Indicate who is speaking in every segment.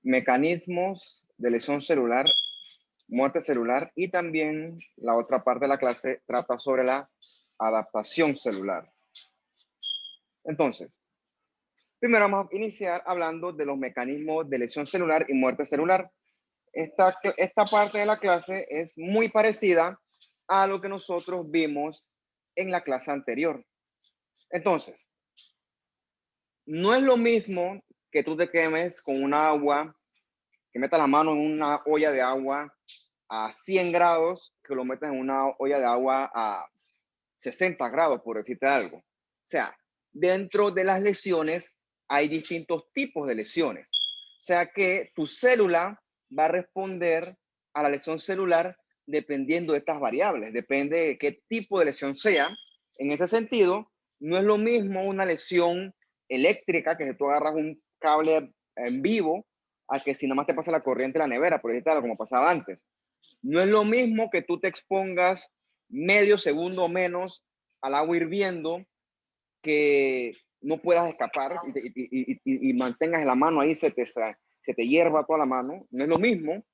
Speaker 1: mecanismos de lesión celular, muerte celular, y también la otra parte de la clase trata sobre la adaptación celular. Entonces, primero vamos a iniciar hablando de los mecanismos de lesión celular y muerte celular. Esta parte de la clase es muy parecida a lo que nosotros vimos en la clase anterior. Entonces, no es lo mismo que tú te quemes con un agua, que metas la mano en una olla de agua a 100 grados, que lo metas en una olla de agua a 60 grados, por decirte algo. O sea, dentro de las lesiones hay distintos tipos de lesiones. O sea que tu célula va a responder a la lesión celular dependiendo de estas variables, depende de qué tipo de lesión sea. En ese sentido, no es lo mismo una lesión eléctrica, que si tú agarras un cable en vivo, a que si nada más te pasa la corriente en la nevera, por decirte algo, como pasaba antes. No es lo mismo que tú te expongas medio segundo o menos al agua hirviendo, que no puedas escapar y mantengas la mano ahí, se te hierva toda la mano. No es lo mismo.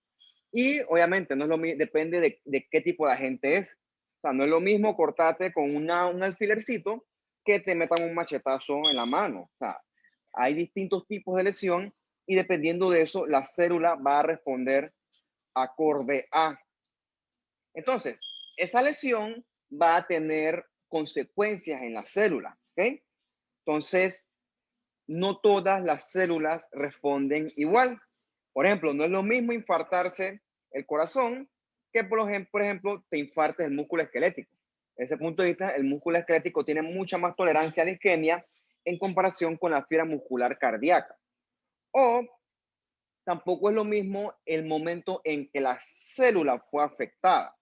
Speaker 1: Y obviamente no es lo mismo, depende de qué tipo de agente es. O sea, no es lo mismo cortarte con un alfilercito que te metan un machetazo en la mano. O sea, hay distintos tipos de lesión y dependiendo de eso, la célula va a responder acorde a. Entonces, esa lesión va a tener consecuencias en la célula, ¿ok? Entonces, no todas las células responden igual. Por ejemplo, no es lo mismo infartarse el corazón que, por ejemplo, te infartes el músculo esquelético. Desde ese punto de vista, el músculo esquelético tiene mucha más tolerancia a la isquemia en comparación con la fibra muscular cardíaca. O tampoco es lo mismo el momento en que la célula fue afectada.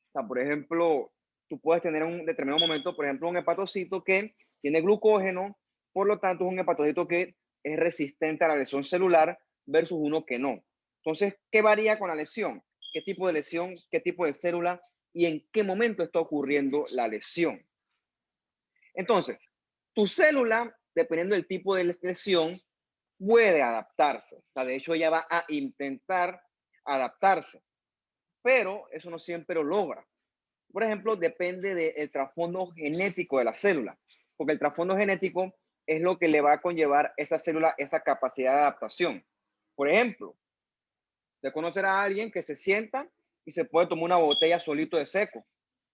Speaker 1: O sea, por ejemplo, tú puedes tener un determinado momento, por ejemplo, un hepatocito que tiene glucógeno, por lo tanto, es un hepatocito que es resistente a la lesión celular versus uno que no. Entonces, ¿qué varía con la lesión? ¿Qué tipo de lesión, qué tipo de célula y en qué momento está ocurriendo la lesión? Entonces, tu célula, dependiendo del tipo de lesión, puede adaptarse. O sea, de hecho, ella va a intentar adaptarse, pero eso no siempre lo logra. Por ejemplo, depende del trasfondo genético de la célula, porque el trasfondo genético es lo que le va a conllevar esa célula esa capacidad de adaptación. Por ejemplo, de conocer a alguien que se sienta y se puede tomar una botella solito de seco.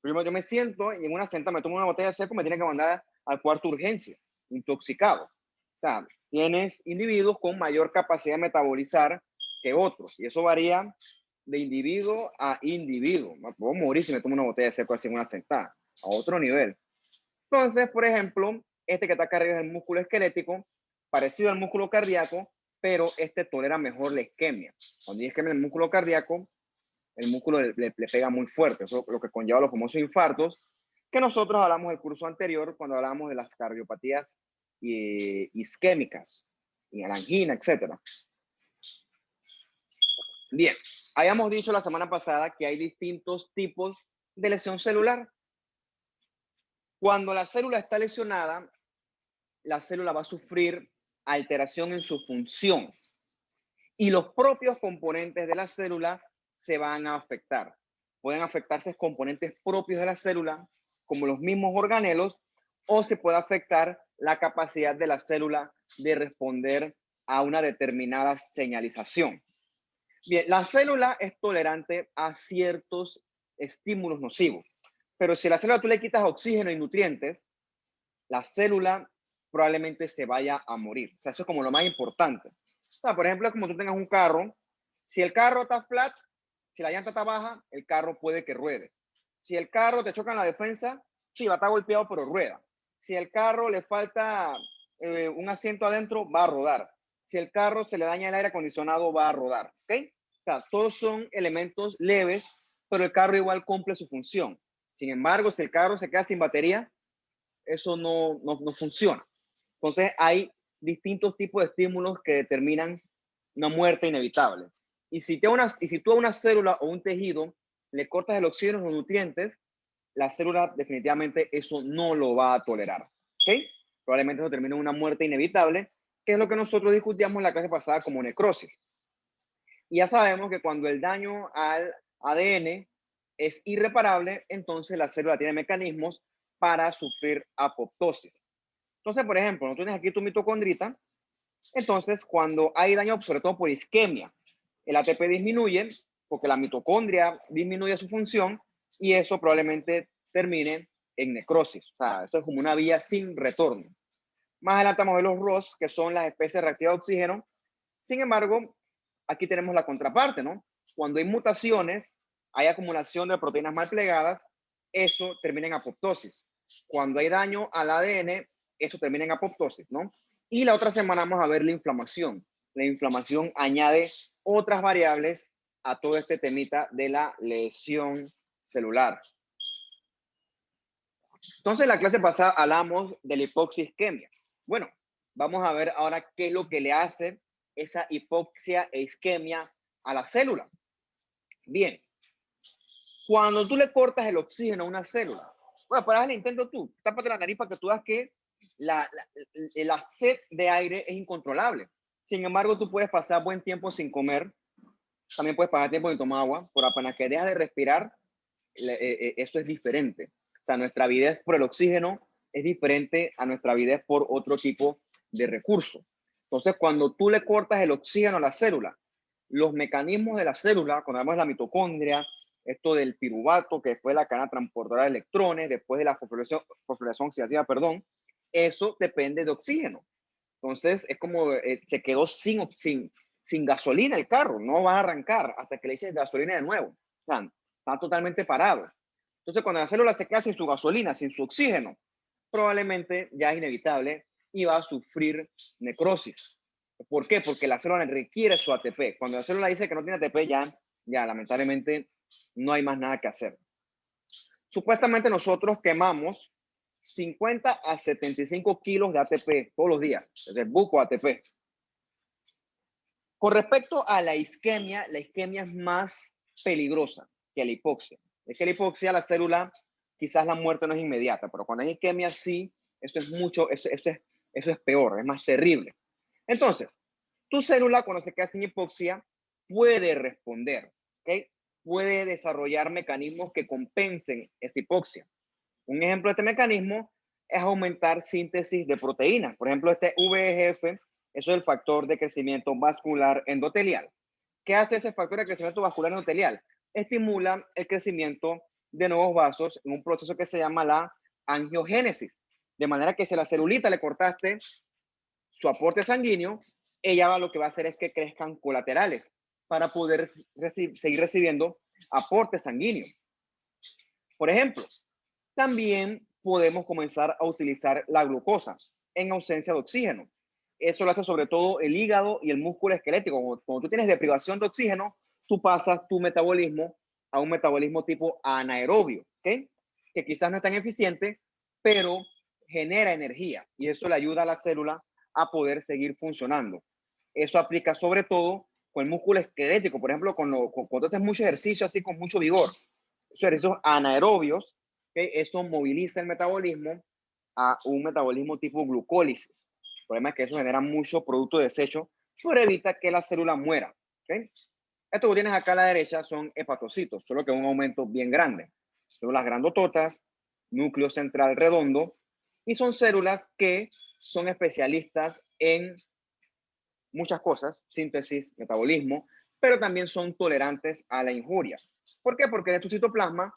Speaker 1: Primero yo me siento y en una senta me tomo una botella de seco, me tiene que mandar al cuarto de urgencia, intoxicado. O sea, tienes individuos con mayor capacidad de metabolizar que otros, y eso varía de individuo a individuo. Me puedo morir si me tomo una botella de seco así en una sentada, a otro nivel. Entonces, por ejemplo, este que está acá arriba es el músculo esquelético, parecido al músculo cardíaco, pero este tolera mejor la isquemia. Cuando hay isquemia en el músculo cardíaco, el músculo le pega muy fuerte. Eso es lo que conlleva los famosos infartos, que nosotros hablamos del curso anterior cuando hablamos de las cardiopatías isquémicas, y la angina, etc. Bien, habíamos dicho la semana pasada que hay distintos tipos de lesión celular. Cuando la célula está lesionada, la célula va a sufrir alteración en su función y los propios componentes de la célula se van a afectar. Pueden afectarse componentes propios de la célula, como los mismos organelos, o se puede afectar la capacidad de la célula de responder a una determinada señalización. Bien, la célula es tolerante a ciertos estímulos nocivos, pero si a la célula tú le quitas oxígeno y nutrientes, la célula probablemente se vaya a morir. O sea, eso es como lo más importante. O sea, por ejemplo, es como tú tengas un carro. Si el carro está flat, si la llanta está baja, el carro puede que ruede. Si el carro te choca en la defensa, sí, va a estar golpeado, pero rueda. Si el carro le falta un asiento adentro, va a rodar. Si el carro se le daña el aire acondicionado, va a rodar. ¿Ok? O sea, todos son elementos leves, pero el carro igual cumple su función. Sin embargo, si el carro se queda sin batería, eso no funciona. Entonces, hay distintos tipos de estímulos que determinan una muerte inevitable. Y si tú a una célula o un tejido le cortas el oxígeno o los nutrientes, la célula definitivamente eso no lo va a tolerar. ¿Ok? Probablemente eso termine en una muerte inevitable, que es lo que nosotros discutíamos en la clase pasada como necrosis. Y ya sabemos que cuando el daño al ADN es irreparable, entonces la célula tiene mecanismos para sufrir apoptosis. Entonces, por ejemplo, no tienes aquí tu mitocondrita, entonces cuando hay daño, sobre todo por isquemia, el ATP disminuye porque la mitocondria disminuye su función y eso probablemente termine en necrosis. O sea, eso es como una vía sin retorno. Más adelante vamos a ver los ROS, que son las especies reactivas de oxígeno. Sin embargo, aquí tenemos la contraparte, ¿no? Cuando hay mutaciones, hay acumulación de proteínas mal plegadas, eso termina en apoptosis. Cuando hay daño al ADN, eso termina en apoptosis, ¿no? Y la otra semana vamos a ver la inflamación. La inflamación añade otras variables a todo este temita de la lesión celular. Entonces, la clase pasada hablamos de la hipoxia-isquemia. Bueno, vamos a ver ahora qué es lo que le hace esa hipoxia e isquemia a la célula. Bien, cuando tú le cortas el oxígeno a una célula, bueno, para el intento tú, tápate la nariz para que tú veas que la sed de aire es incontrolable. Sin embargo, tú puedes pasar buen tiempo sin comer, también puedes pasar tiempo sin tomar agua, pero apenas que dejas de respirar, eso es diferente. O sea, nuestra avidez por el oxígeno es diferente a nuestra avidez por otro tipo de recurso. Entonces, cuando tú le cortas el oxígeno a la célula, los mecanismos de la célula, cuando hablamos de la mitocondria, esto del piruvato, que después de la cadena transportadora de electrones, después de la fosforilación oxidativa, perdón, eso depende de oxígeno. Entonces, es como se quedó sin gasolina el carro, no va a arrancar hasta que le eches gasolina de nuevo. O sea, está totalmente parado. Entonces, cuando la célula se queda sin su gasolina, sin su oxígeno, probablemente ya es inevitable y va a sufrir necrosis. ¿Por qué? Porque la célula requiere su ATP. Cuando la célula dice que no tiene ATP, ya lamentablemente no hay más nada que hacer. Supuestamente nosotros quemamos 50 a 75 kilos de ATP todos los días, es el buco ATP. Con respecto a la isquemia es más peligrosa que la hipoxia. Es que la hipoxia, la célula, quizás la muerte no es inmediata, pero cuando hay isquemia sí, eso es mucho, eso es peor, es más terrible. Entonces, tu célula cuando se queda sin hipoxia puede responder, ¿ok? Puede desarrollar mecanismos que compensen esa hipoxia. Un ejemplo de este mecanismo es aumentar síntesis de proteínas. Por ejemplo, este VEGF, eso es el factor de crecimiento vascular endotelial. ¿Qué hace ese factor de crecimiento vascular endotelial? Estimula el crecimiento de nuevos vasos en un proceso que se llama la angiogénesis. De manera que si a la celulita le cortaste su aporte sanguíneo, ella lo que va a hacer es que crezcan colaterales para poder seguir recibiendo aporte sanguíneo. Por ejemplo, también podemos comenzar a utilizar la glucosa en ausencia de oxígeno. Eso lo hace sobre todo el hígado y el músculo esquelético. Cuando tú tienes deprivación de oxígeno, tú pasas tu metabolismo a un metabolismo tipo anaerobio, ¿ok? Que quizás no es tan eficiente, pero genera energía y eso le ayuda a la célula a poder seguir funcionando. Eso aplica sobre todo con el músculo esquelético, por ejemplo, cuando haces mucho ejercicio así con mucho vigor, esos ejercicios anaerobios, ¿okay? Eso moviliza el metabolismo a un metabolismo tipo glucólisis. El problema es que eso genera mucho producto de desecho, pero evita que la célula muera. ¿Okay? Esto que tienes acá a la derecha son hepatocitos, solo que un aumento bien grande. Células grandototas, núcleo central redondo, y son células que son especialistas en muchas cosas, síntesis, metabolismo, pero también son tolerantes a la injuria. ¿Por qué? Porque en tu citoplasma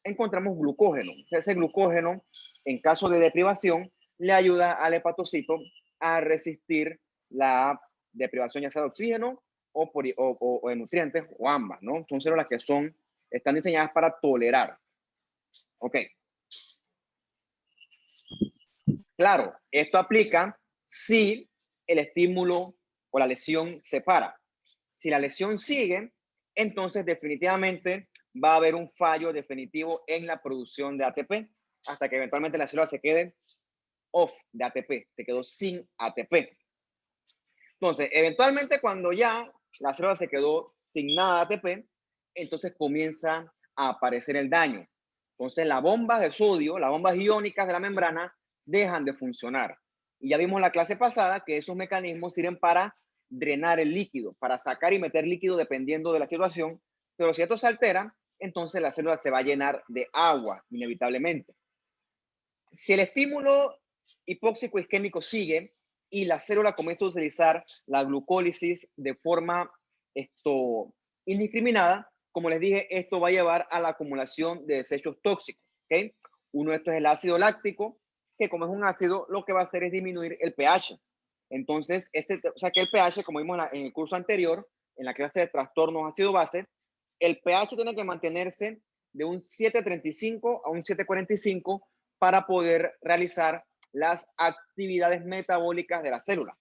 Speaker 1: encontramos glucógeno. Ese glucógeno, en caso de deprivación, le ayuda al hepatocito a resistir la deprivación ya sea de oxígeno o de nutrientes o ambas, ¿no? Son células que están diseñadas para tolerar. Ok. Claro, esto aplica si el estímulo o la lesión se para. Si la lesión sigue, entonces definitivamente va a haber un fallo definitivo en la producción de ATP hasta que eventualmente la célula se quede off de ATP, se quedó sin ATP. Entonces, eventualmente cuando ya la célula se quedó sin nada de ATP, entonces comienza a aparecer el daño. Entonces, las bombas de sodio, las bombas iónicas de la membrana, dejan de funcionar. Y ya vimos en la clase pasada que esos mecanismos sirven para drenar el líquido, para sacar y meter líquido dependiendo de la situación, pero si esto se altera, entonces la célula se va a llenar de agua, inevitablemente. Si el estímulo hipóxico isquémico sigue y la célula comienza a utilizar la glucólisis de forma indiscriminada, como les dije, esto va a llevar a la acumulación de desechos tóxicos. ¿Okay? Uno de estos es el ácido láctico, que como es un ácido, lo que va a hacer es disminuir el pH. Entonces, o sea que el pH, como vimos en el curso anterior, en la clase de trastornos ácido-base, el pH tiene que mantenerse de un 7.35 a un 7.45 para poder realizar las actividades metabólicas de la célula.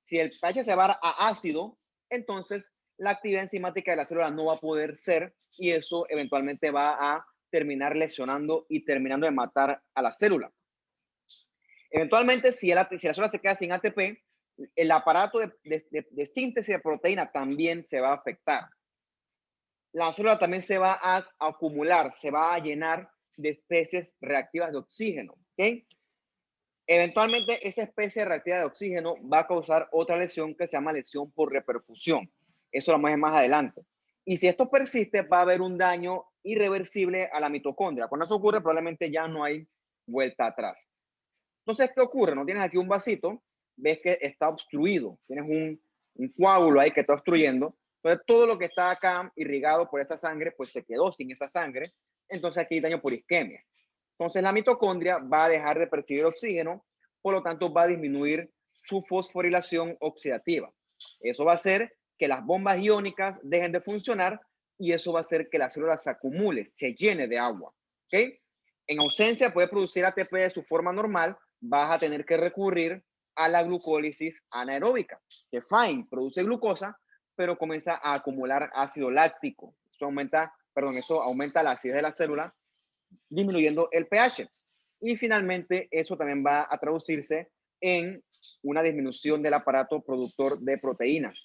Speaker 1: Si el pH se va a ácido, entonces la actividad enzimática de la célula no va a poder ser y eso eventualmente va a terminar lesionando y terminando de matar a la célula. Eventualmente, si la célula se queda sin ATP, el aparato de síntesis de proteína también se va a afectar. La célula también se va a acumular, se va a llenar de especies reactivas de oxígeno. ¿Okay? Eventualmente, esa especie reactiva de oxígeno va a causar otra lesión que se llama lesión por reperfusión. Eso lo vamos a ver más adelante. Y si esto persiste, va a haber un daño irreversible a la mitocondria. Cuando eso ocurre, probablemente ya no hay vuelta atrás. Entonces, ¿qué ocurre? No tienes aquí un vasito, ves que está obstruido, tienes un coágulo ahí que está obstruyendo. Entonces, todo lo que está acá irrigado por esa sangre, pues se quedó sin esa sangre. Entonces, aquí hay daño por isquemia. Entonces, la mitocondria va a dejar de percibir oxígeno, por lo tanto, va a disminuir su fosforilación oxidativa. Eso va a hacer que las bombas iónicas dejen de funcionar y eso va a hacer que la célula se acumule, se llene de agua. ¿Okay? En ausencia puede producir ATP de su forma normal, vas a tener que recurrir a la glucólisis anaeróbica, que fine, produce glucosa, pero comienza a acumular ácido láctico. Eso aumenta la acidez de la célula, disminuyendo el pH. Y finalmente, eso también va a traducirse en una disminución del aparato productor de proteínas.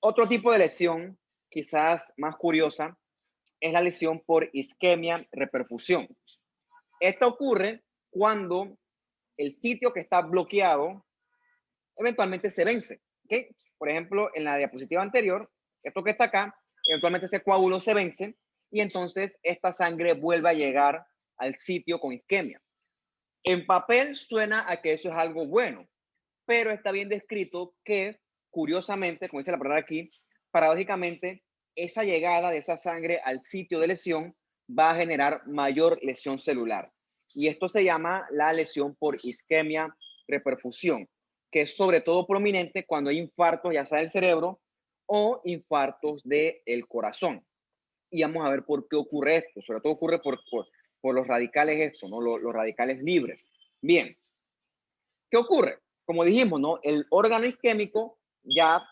Speaker 1: Otro tipo de lesión, quizás más curiosa, es la lesión por isquemia reperfusión. Esto ocurre cuando el sitio que está bloqueado eventualmente se vence. ¿Okay? Por ejemplo, en la diapositiva anterior, esto que está acá, eventualmente ese coágulo se vence y entonces esta sangre vuelve a llegar al sitio con isquemia. En papel suena a que eso es algo bueno, pero está bien descrito que, curiosamente, como dice la palabra aquí, paradójicamente, esa llegada de esa sangre al sitio de lesión va a generar mayor lesión celular. Y esto se llama la lesión por isquemia reperfusión, que es sobre todo prominente cuando hay infartos, ya sea del cerebro o infartos del corazón. Y vamos a ver por qué ocurre esto. Sobre todo ocurre por los radicales ¿no? Los radicales libres. Bien, ¿qué ocurre? Como dijimos, ¿no? El órgano isquémico, ya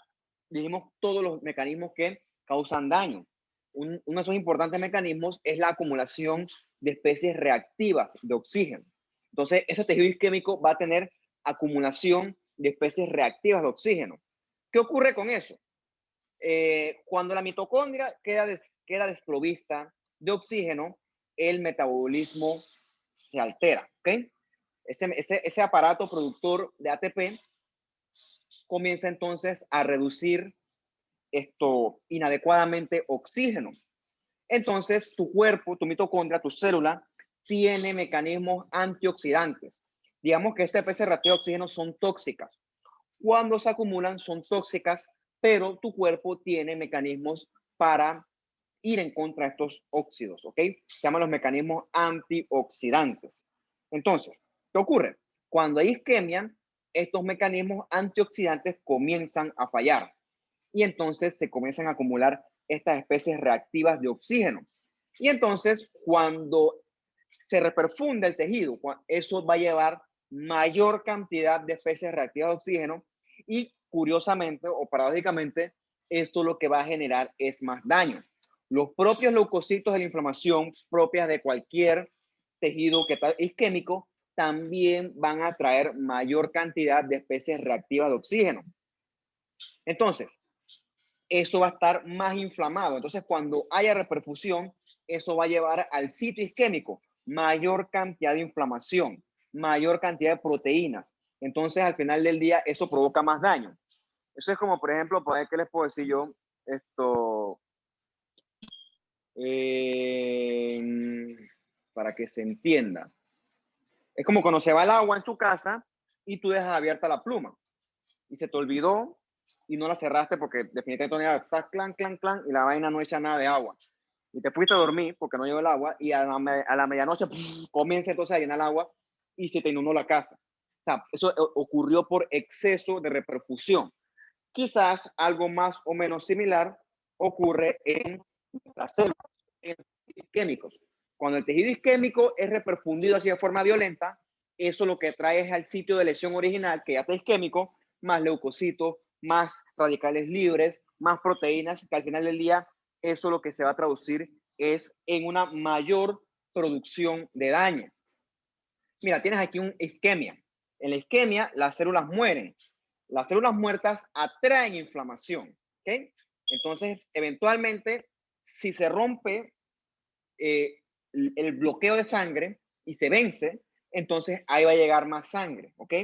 Speaker 1: dijimos todos los mecanismos que causan daño. Uno de esos importantes mecanismos es la acumulación de especies reactivas de oxígeno. Entonces, ese tejido isquémico va a tener acumulación de especies reactivas de oxígeno. ¿Qué ocurre con eso? Cuando la mitocondria queda desprovista de oxígeno, el metabolismo se altera. ¿Okay? Ese aparato productor de ATP comienza entonces a reducir inadecuadamente oxígeno. Entonces, tu cuerpo, tu mitocondria, tu célula, tiene mecanismos antioxidantes. Digamos que esta especie reactiva de oxígeno son tóxicas. Cuando se acumulan son tóxicas, pero tu cuerpo tiene mecanismos para ir en contra de estos óxidos, ¿ok? Se llaman los mecanismos antioxidantes. Entonces, ¿qué ocurre? Cuando hay isquemia, estos mecanismos antioxidantes comienzan a fallar y entonces se comienzan a acumular estas especies reactivas de oxígeno. Y entonces, cuando se reperfunde el tejido, eso va a llevar mayor cantidad de especies reactivas de oxígeno y curiosamente o paradójicamente, esto lo que va a generar es más daño. Los propios leucocitos de la inflamación propias de cualquier tejido que está isquémico también van a traer mayor cantidad de especies reactivas de oxígeno. Entonces, eso va a estar más inflamado. Entonces, cuando haya reperfusión, eso va a llevar al sitio isquémico mayor cantidad de inflamación, mayor cantidad de proteínas. Entonces, al final del día, eso provoca más daño. Eso es como, por ejemplo, ¿qué les puedo decir yo? Esto, eh, para que se entienda. Es como cuando se va el agua en su casa y tú dejas abierta la pluma y se te olvidó y no la cerraste porque definitivamente está clan, clan, clan y la vaina no echa nada de agua. Y te fuiste a dormir porque no llegó el agua y a la medianoche comienza entonces a llenar el agua y se te inundó la casa. O sea, eso ocurrió por exceso de reperfusión. Quizás algo más o menos similar ocurre en las células, en químicos. Cuando el tejido isquémico es reperfundido así de forma violenta, eso lo que trae es al sitio de lesión original, que ya está isquémico, más leucocitos, más radicales libres, más proteínas, que al final del día eso lo que se va a traducir es en una mayor producción de daño. Mira, tienes aquí un isquemia. En la isquemia, las células mueren. Las células muertas atraen inflamación. ¿Ok? Entonces, eventualmente, si se rompe el bloqueo de sangre y se vence, entonces ahí va a llegar más sangre. ¿Ok?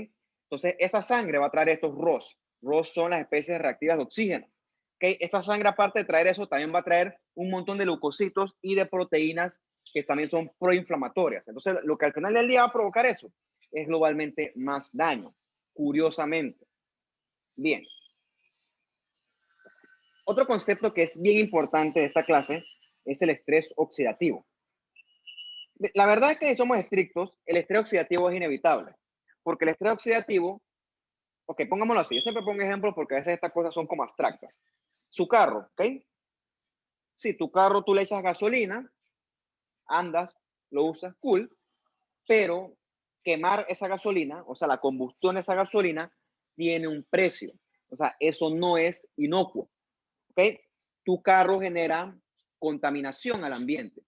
Speaker 1: Entonces, esa sangre va a traer estos ROS. ROS son las especies reactivas de oxígeno. ¿Ok? Esa sangre, aparte de traer eso, también va a traer un montón de leucocitos y de proteínas que también son proinflamatorias. Entonces, lo que al final del día va a provocar eso es globalmente más daño, curiosamente. Bien. Otro concepto que es bien importante de esta clase es el estrés oxidativo. La verdad es que si somos estrictos, el estrés oxidativo es inevitable, porque el estrés oxidativo, ok, pongámoslo así, yo siempre pongo ejemplos porque a veces estas cosas son como abstractas. Su carro, ¿ok? Si tu carro tú le echas gasolina, andas, lo usas, cool, pero quemar esa gasolina, o sea, la combustión de esa gasolina, tiene un precio. O sea, eso no es inocuo, ¿ok? Tu carro genera contaminación al ambiente.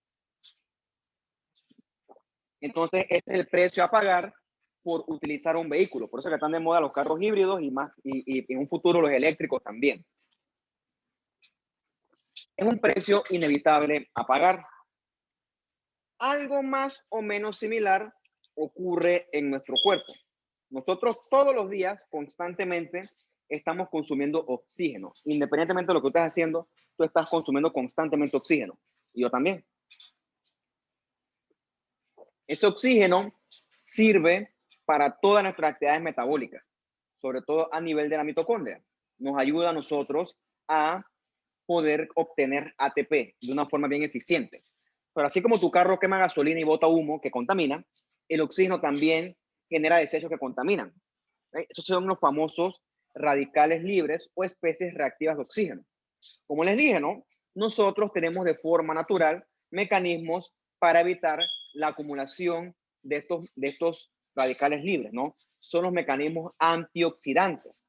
Speaker 1: Entonces, este es el precio a pagar por utilizar un vehículo. Por eso que están de moda los carros híbridos y más, y en un futuro los eléctricos también. Es un precio inevitable a pagar. Algo más o menos similar ocurre en nuestro cuerpo. Nosotros todos los días, constantemente, estamos consumiendo oxígeno. Independientemente de lo que estés haciendo, tú estás consumiendo constantemente oxígeno. Y yo también. Ese oxígeno sirve para todas nuestras actividades metabólicas, sobre todo a nivel de la mitocondria. Nos ayuda a nosotros a poder obtener ATP de una forma bien eficiente. Pero así como tu carro quema gasolina y bota humo que contamina, el oxígeno también genera desechos que contaminan. Esos son los famosos radicales libres o especies reactivas de oxígeno. Como les dije, ¿no? Nosotros tenemos de forma natural mecanismos para evitar la acumulación de estos radicales libres, ¿no? Son los mecanismos antioxidantes.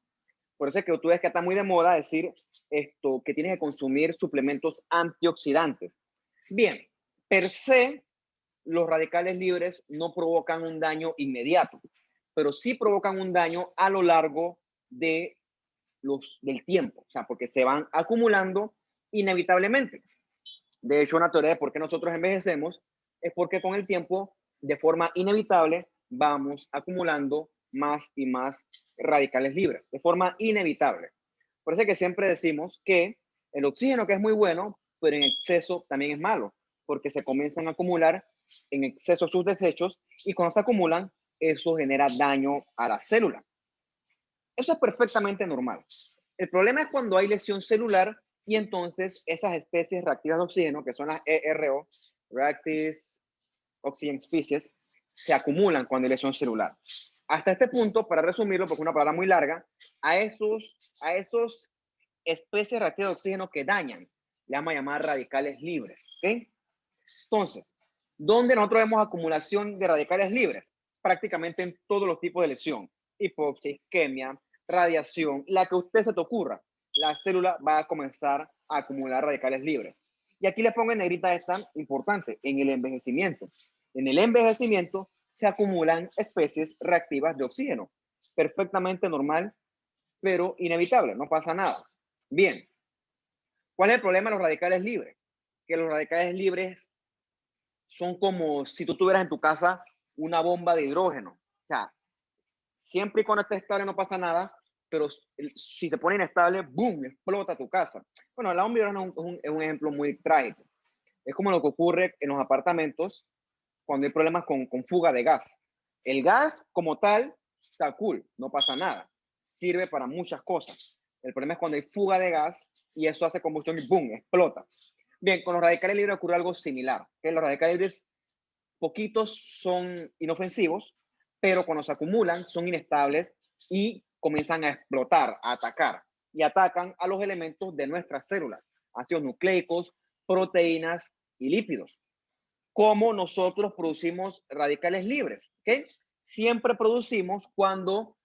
Speaker 1: Por eso es que tú ves que está muy de moda decir esto, que tienes que consumir suplementos antioxidantes. Bien, per se, los radicales libres no provocan un daño inmediato, pero sí provocan un daño a lo largo del tiempo, o sea, porque se van acumulando inevitablemente. De hecho, una teoría de por qué nosotros envejecemos es porque con el tiempo, de forma inevitable, vamos acumulando más y más radicales libres, de forma inevitable. Por eso es que siempre decimos que el oxígeno, que es muy bueno, pero en exceso también es malo, porque se comienzan a acumular en exceso sus desechos y cuando se acumulan, eso genera daño a la célula. Eso es perfectamente normal. El problema es cuando hay lesión celular y entonces esas especies reactivas de oxígeno, que son las ERO, Reactive Oxygen Species, se acumulan cuando hay lesión celular. Hasta este punto, para resumirlo, porque es una palabra muy larga, a esos especies reactivas de oxígeno que dañan, le vamos a llamar radicales libres. ¿Okay? Entonces, ¿dónde nosotros vemos acumulación de radicales libres? Prácticamente en todos los tipos de lesión, hipoxia, isquemia, radiación, la que a usted se te ocurra, la célula va a comenzar a acumular radicales libres. Y aquí les pongo en negrita esta importante, en el envejecimiento. En el envejecimiento se acumulan especies reactivas de oxígeno. Perfectamente normal, pero inevitable, no pasa nada. Bien, ¿cuál es el problema de los radicales libres? Que los radicales libres son como si tú tuvieras en tu casa una bomba de hidrógeno. O sea, Siempre y cuando esté estable no pasa nada, pero si te pone inestable, ¡boom!, explota tu casa. Bueno, la bomba hidráulica es un ejemplo muy trágico. Es como lo que ocurre en los apartamentos cuando hay problemas con fuga de gas. El gas como tal está cool, no pasa nada. Sirve para muchas cosas. El problema es cuando hay fuga de gas y eso hace combustión y ¡boom!, explota. Bien, con los radicales libres ocurre algo similar. ¿Okay? Los radicales libres, poquitos son inofensivos, pero cuando se acumulan son inestables y comienzan a explotar, a atacar. Y atacan a los elementos de nuestras células, ácidos nucleicos, proteínas y lípidos. ¿Cómo nosotros producimos radicales libres? ¿Okay? Siempre producimos cuando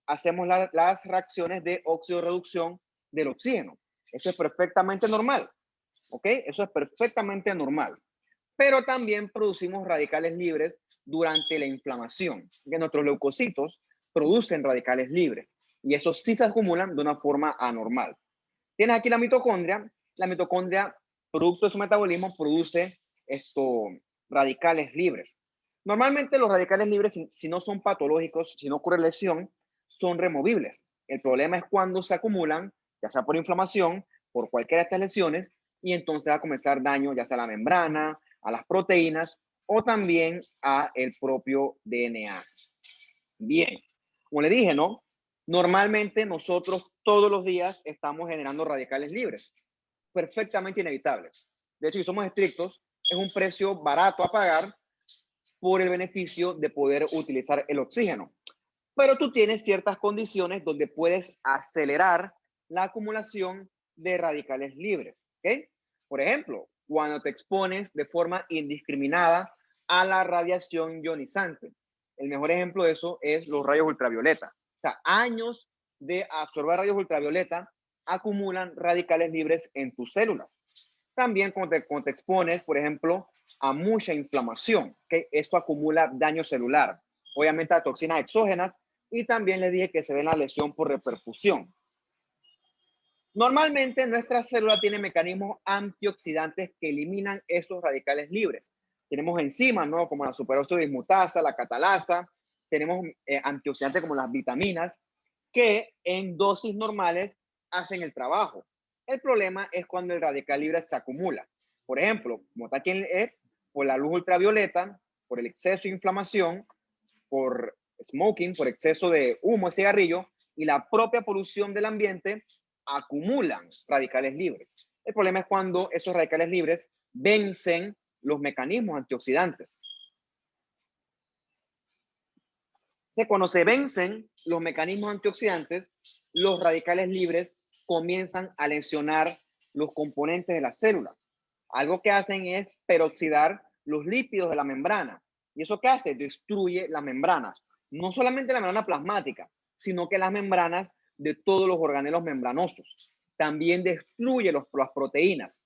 Speaker 1: hacemos las reacciones de oxidorreducción del oxígeno. Eso es perfectamente normal. ¿Ok? Eso es perfectamente normal. Pero también producimos radicales libres durante la inflamación. Que nuestros leucocitos producen radicales libres y esos sí se acumulan de una forma anormal. Tienes aquí la mitocondria. La mitocondria, producto de su metabolismo, produce radicales libres. Normalmente los radicales libres, si no son patológicos, si no ocurre lesión, son removibles. El problema es cuando se acumulan, ya sea por inflamación, por cualquiera de estas lesiones, y entonces va a comenzar daño ya sea a la membrana, a las proteínas o también a el propio DNA. Bien, como le dije, ¿no? Normalmente nosotros todos los días estamos generando radicales libres, perfectamente inevitables. De hecho, si somos estrictos, es un precio barato a pagar por el beneficio de poder utilizar el oxígeno. Pero tú tienes ciertas condiciones donde puedes acelerar la acumulación de radicales libres. ¿Okay? Por ejemplo, cuando te expones de forma indiscriminada a la radiación ionizante. El mejor ejemplo de eso es los rayos ultravioleta. O sea, años de absorber rayos ultravioleta acumulan radicales libres en tus células. También cuando te expones, por ejemplo, a mucha inflamación, que eso acumula daño celular. Obviamente a toxinas exógenas y también les dije que se ve la lesión por reperfusión. Normalmente nuestra célula tiene mecanismos antioxidantes que eliminan esos radicales libres. Tenemos enzimas, ¿no? Como la superóxido dismutasa, la catalasa, tenemos antioxidantes como las vitaminas, que en dosis normales hacen el trabajo. El problema es cuando el radical libre se acumula. Por ejemplo, como está aquí por la luz ultravioleta, por el exceso de inflamación, por smoking, por exceso de humo de cigarrillo y la propia polución del ambiente acumulan radicales libres. El problema es cuando esos radicales libres vencen los mecanismos antioxidantes. Cuando se vencen los mecanismos antioxidantes, los radicales libres comienzan a lesionar los componentes de la célula. Algo que hacen es peroxidar los lípidos de la membrana. ¿Y eso qué hace? Destruye las membranas. No solamente la membrana plasmática, sino que las membranas de todos los organelos membranosos. También destruye las proteínas.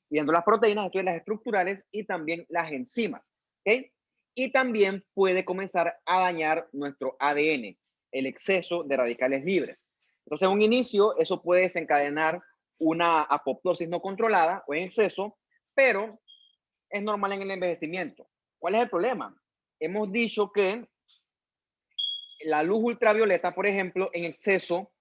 Speaker 1: Y dentro de las proteínas destruye las estructurales y también las enzimas. ¿Okay? Y también puede comenzar a dañar nuestro ADN, el exceso de radicales libres. Entonces, en un inicio, eso puede desencadenar una apoptosis no controlada o en exceso, pero es normal en el envejecimiento. ¿Cuál es el problema? Hemos dicho que la luz ultravioleta, por ejemplo, en exceso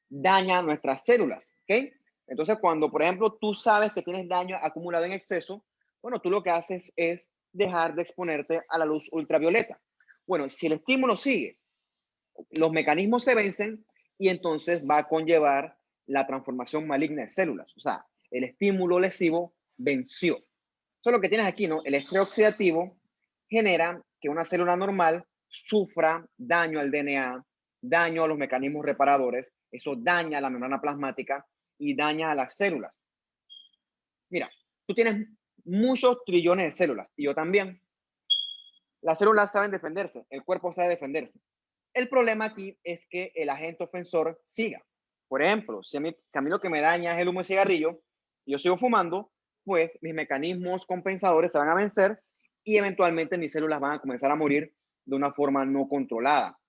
Speaker 1: daña nuestras células, ¿ok? Entonces, cuando, por ejemplo, tú sabes que tienes daño acumulado en exceso, bueno, tú lo que haces es dejar de exponerte a la luz ultravioleta. Bueno, si el estímulo sigue, los mecanismos se vencen y entonces va a conllevar la transformación maligna de células. O sea, el estímulo lesivo venció. Eso es lo que tienes aquí, ¿no? El estrés oxidativo genera que una célula normal sufra daño al DNA, daño a los mecanismos reparadores, eso daña a la membrana plasmática y daña a las células. Mira, tú tienes muchos trillones de células y yo también. Las células saben defenderse, el cuerpo sabe defenderse. El problema aquí es que el agente ofensor siga. Por ejemplo, si a mí lo que me daña es el humo de cigarrillo y yo sigo fumando, pues mis mecanismos compensadores se van a vencer y eventualmente mis células van a comenzar a morir de una forma no controlada.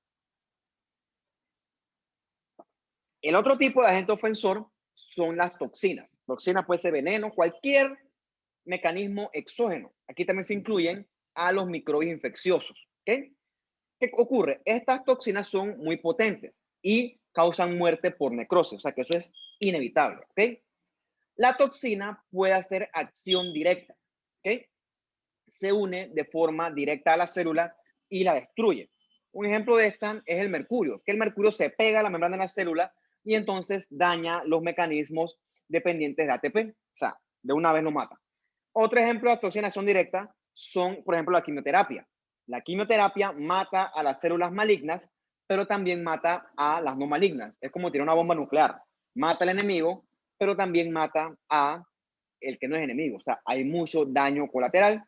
Speaker 1: El otro tipo de agente ofensor son las toxinas. Toxinas puede ser veneno, cualquier mecanismo exógeno. Aquí también se incluyen a los microbios infecciosos. ¿Okay? ¿Qué ocurre? Estas toxinas son muy potentes y causan muerte por necrosis, o sea que eso es inevitable, ¿ok? La toxina puede hacer acción directa, ¿ok? Se une de forma directa a la célula y la destruye. Un ejemplo de esta es el mercurio, que el mercurio se pega a la membrana de la célula y entonces daña los mecanismos dependientes de ATP, o sea, de una vez lo mata. Otro ejemplo de toxización directa son, por ejemplo, la quimioterapia. La quimioterapia mata a las células malignas, pero también mata a las no malignas. Es como tirar una bomba nuclear. Mata al enemigo, pero también mata a el que no es enemigo. O sea, hay mucho daño colateral.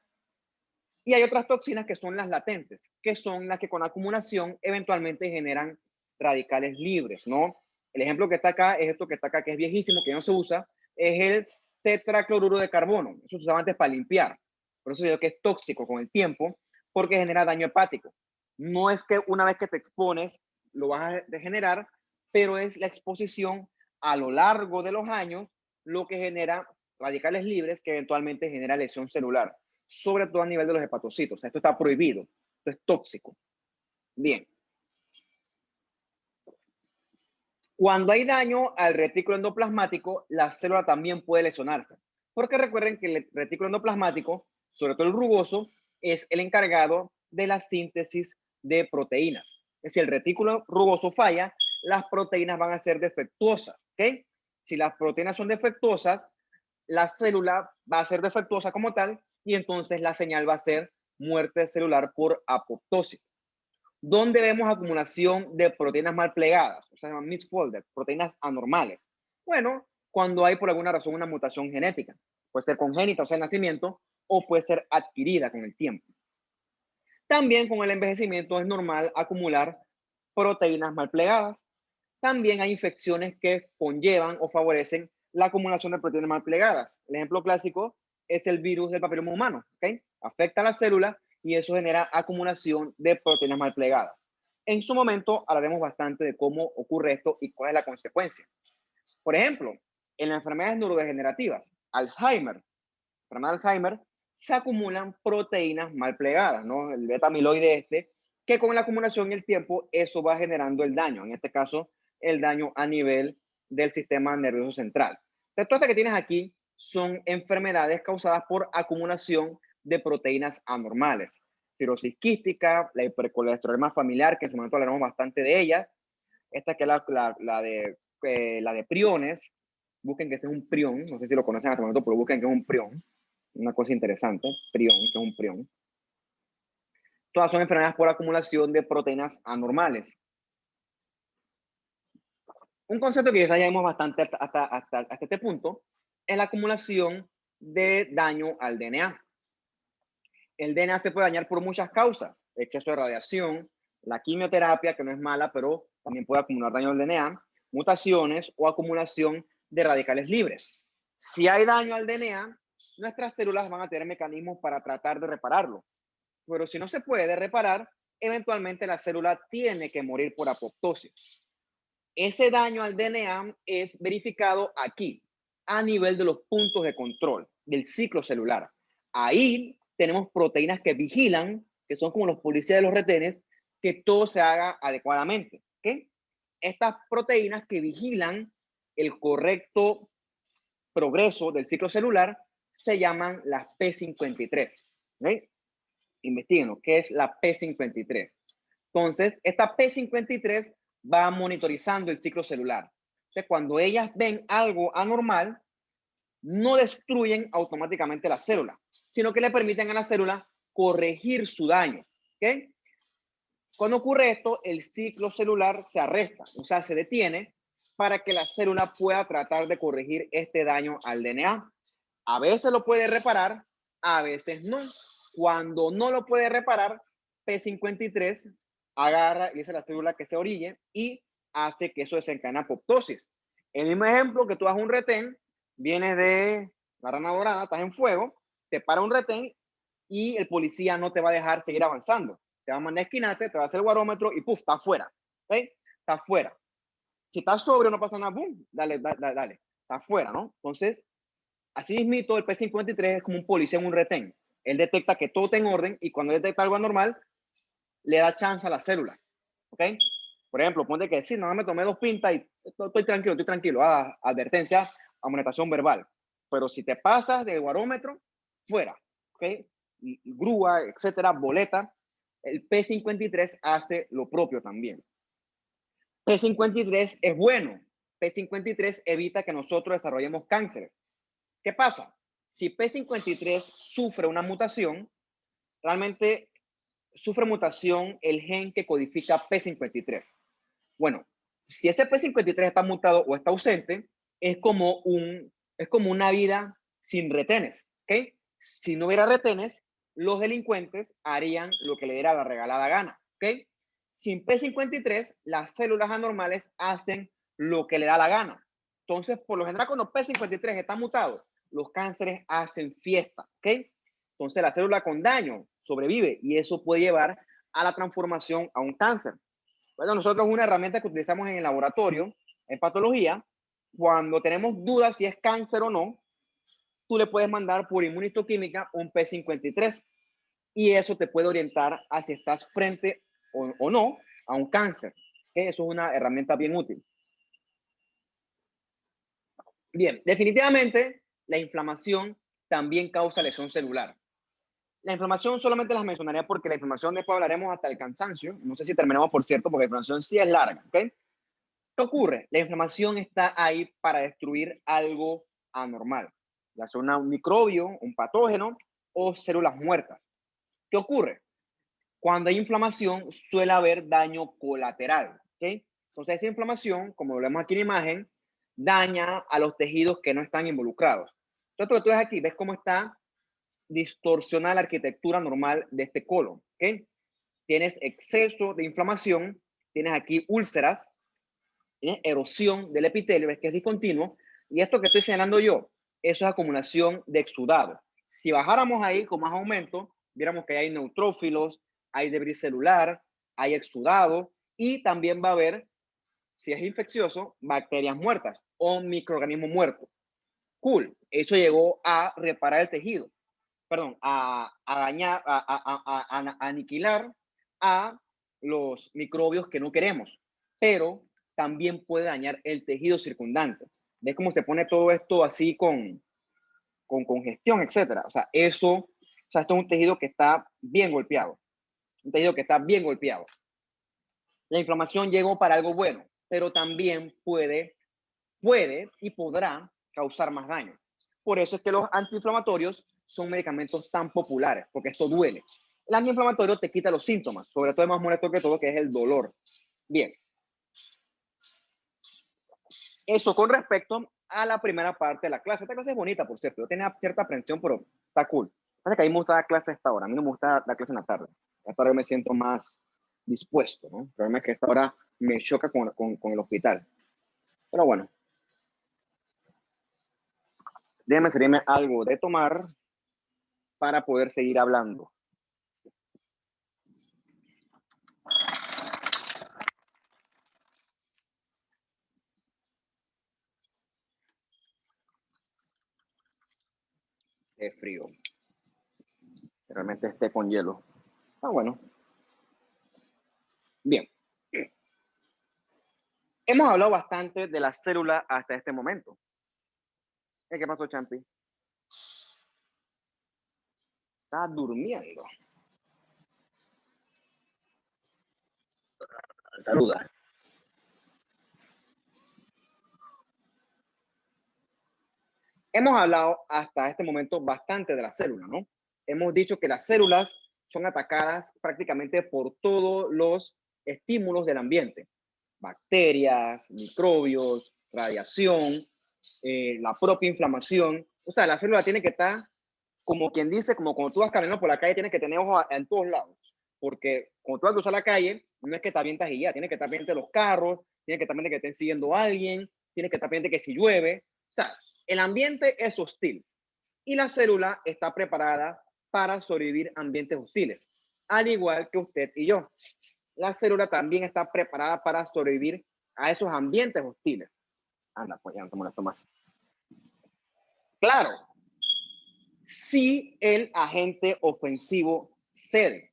Speaker 1: Y hay otras toxinas que son las latentes, que son las que con acumulación eventualmente generan radicales libres, ¿no? El ejemplo que está acá es esto que está acá, que es viejísimo, que no se usa, es el tetracloruro de carbono. Eso se usaba antes para limpiar. Por eso digo que es tóxico con el tiempo, porque genera daño hepático. No es que una vez que te expones lo vas a degenerar, pero es la exposición a lo largo de los años lo que genera radicales libres que eventualmente genera lesión celular, sobre todo a nivel de los hepatocitos. O sea, esto está prohibido, esto es tóxico. Bien. Cuando hay daño al retículo endoplasmático, la célula también puede lesionarse. Porque recuerden que el retículo endoplasmático, sobre todo el rugoso, es el encargado de la síntesis de proteínas. Es decir, el retículo rugoso falla, las proteínas van a ser defectuosas. ¿Ok? Si las proteínas son defectuosas, la célula va a ser defectuosa como tal y entonces la señal va a ser muerte celular por apoptosis. ¿Dónde vemos acumulación de proteínas mal plegadas? O sea, misfolded, proteínas anormales. Bueno, cuando hay por alguna razón una mutación genética. Puede ser congénita, o sea, el nacimiento, o puede ser adquirida con el tiempo. También con el envejecimiento es normal acumular proteínas mal plegadas. También hay infecciones que conllevan o favorecen la acumulación de proteínas mal plegadas. El ejemplo clásico es el virus del papiloma humano, ¿ok? Afecta a la célula y eso genera acumulación de proteínas mal plegadas. En su momento hablaremos bastante de cómo ocurre esto y cuál es la consecuencia. Por ejemplo, en las enfermedades neurodegenerativas, Alzheimer, enfermedad de Alzheimer, se acumulan proteínas mal plegadas, ¿no? El beta amiloide que con la acumulación y el tiempo, eso va generando el daño. En este caso, el daño a nivel del sistema nervioso central. Entonces, todas estas que tienes aquí son enfermedades causadas por acumulación de proteínas anormales. Cirrosis quística, la hipercolesterolemia familiar, que en su momento hablaremos bastante de ellas. Esta que es la de priones. Busquen que este es un prión. No sé si lo conocen hasta el momento, pero busquen que es un prión. Una cosa interesante, prión, que es un prión. Todas son enfermedades por acumulación de proteínas anormales. Un concepto que ya vimos bastante hasta este punto es la acumulación de daño al DNA. El DNA se puede dañar por muchas causas: exceso de radiación, la quimioterapia, que no es mala, pero también puede acumular daño al DNA, mutaciones o acumulación de radicales libres. Si hay daño al DNA, nuestras células van a tener mecanismos para tratar de repararlo. Pero si no se puede reparar, eventualmente la célula tiene que morir por apoptosis. Ese daño al DNA es verificado aquí, a nivel de los puntos de control del ciclo celular. Ahí tenemos proteínas que vigilan, que son como los policías de los retenes, que todo se haga adecuadamente. ¿Okay? Estas proteínas que vigilan el correcto progreso del ciclo celular se llaman las P53. ¿Okay? Investíguenlo, ¿qué es la P53? Entonces, esta P53 va monitorizando el ciclo celular. Entonces, cuando ellas ven algo anormal, no destruyen automáticamente la célula, sino que le permiten a la célula corregir su daño. ¿Okay? Cuando ocurre esto, el ciclo celular se arresta, o sea, se detiene para que la célula pueda tratar de corregir este daño al DNA. A veces lo puede reparar, a veces no. Cuando no lo puede reparar, P53 agarra y dice la célula que se orille y hace que eso desencadene apoptosis. El mismo ejemplo que tú hagas un retén, vienes de la rana dorada, estás en fuego, te para un retén y el policía no te va a dejar seguir avanzando. Te va a mandar a esquinarte, te va a hacer el barómetro y ¡puf! Está afuera. ¿Okay? Está afuera. Si estás sobrio, no pasa nada, ¡boom! Dale, dale, dale. Está afuera, ¿no? Entonces, así mismo, el P53 es como un policía en un retén. Él detecta que todo está en orden y cuando detecta algo anormal, le da chance a la célula. ¿Ok? Por ejemplo, ponte que sí, no me tomé 2 pintas y estoy tranquilo. Advertencia, amonestación verbal. Pero si te pasas del barómetro, fuera. ¿Ok? Grúa, etcétera, boleta. El P53 hace lo propio también. P53 es bueno. P53 evita que nosotros desarrollemos cáncer. ¿Qué pasa? Si P53 sufre una mutación, realmente sufre mutación el gen que codifica P53. Bueno, si ese P53 está mutado o está ausente, es como una vida sin retenes. ¿Ok? Si no hubiera retenes, los delincuentes harían lo que le diera la regalada gana. ¿Ok? Sin P53, las células anormales hacen lo que le da la gana. Entonces, por lo general, cuando P53 está mutado, los cánceres hacen fiesta. ¿Ok? Entonces, la célula con daño sobrevive y eso puede llevar a la transformación a un cáncer. Bueno, nosotros una herramienta que utilizamos en el laboratorio, en patología, cuando tenemos dudas si es cáncer o no, tú le puedes mandar por inmunistoquímica un P53 y eso te puede orientar a si estás frente o no a un cáncer. ¿Okay? Eso es una herramienta bien útil. Bien, definitivamente la inflamación también causa lesión celular. La inflamación solamente las mencionaría porque la inflamación después hablaremos hasta el cansancio. No sé si terminamos, por cierto, porque la inflamación sí es larga. ¿Okay? ¿Qué ocurre? La inflamación está ahí para destruir algo anormal, ya sea un microbio, un patógeno o células muertas. ¿Qué ocurre? Cuando hay inflamación suele haber daño colateral. ¿Okay? Entonces esa inflamación, como lo vemos aquí en la imagen, daña a los tejidos que no están involucrados. Entonces lo que tú ves aquí, ves cómo está distorsionada la arquitectura normal de este colon. ¿Okay? Tienes exceso de inflamación, tienes aquí úlceras, erosión del epitelio, ves que es discontinuo, y esto que estoy señalando yo, eso es acumulación de exudado. Si bajáramos ahí con más aumento, viéramos que hay neutrófilos, hay debris celular, hay exudado, y también va a haber, si es infeccioso, bacterias muertas o microorganismos muertos. Cool, eso llegó a reparar el tejido, perdón, a dañar, a aniquilar a los microbios que no queremos, pero también puede dañar el tejido circundante. ¿Ves cómo se pone todo esto así con congestión, etcétera? O sea, esto es un tejido que está bien golpeado, un tejido que está bien golpeado. La inflamación llegó para algo bueno, pero también puede y podrá causar más daño. Por eso es que los antiinflamatorios son medicamentos tan populares, porque esto duele. El antiinflamatorio te quita los síntomas, sobre todo el más molesto que todo, que es el dolor. Bien. Eso con respecto a la primera parte de la clase. Esta clase es bonita, por cierto. Yo tenía cierta aprensión, pero está cool. Pasa que a mí me gusta dar clase a esta hora. A mí no me gusta dar clase en la tarde. A esta hora yo me siento más dispuesto, ¿no? El problema es que esta hora me choca con el hospital. Pero bueno. Déjame servirme algo de tomar para poder seguir hablando. Es frío. Realmente esté con hielo. Ah, bueno. Bien. Hemos hablado bastante de la célula hasta este momento. ¿Qué pasó, Champi? Está durmiendo. Saluda. Hemos hablado hasta este momento bastante de la célula, ¿no? Hemos dicho que las células son atacadas prácticamente por todos los estímulos del ambiente. Bacterias, microbios, radiación, la propia inflamación. O sea, la célula tiene que estar, como quien dice, como cuando tú vas caminando por la calle, tienes que tener ojos en todos lados. Porque cuando tú vas a cruzar la calle, no es que te avientas y ya, tienes que estar pendiente de los carros, tienes que estar pendiente que estén siguiendo a alguien, tienes que estar pendiente que si llueve. O sea, el ambiente es hostil y la célula está preparada para sobrevivir a ambientes hostiles, al igual que usted y yo. La célula también está preparada para sobrevivir a esos ambientes hostiles. Anda, pues ya no te molesto más. Claro, si el agente ofensivo cede.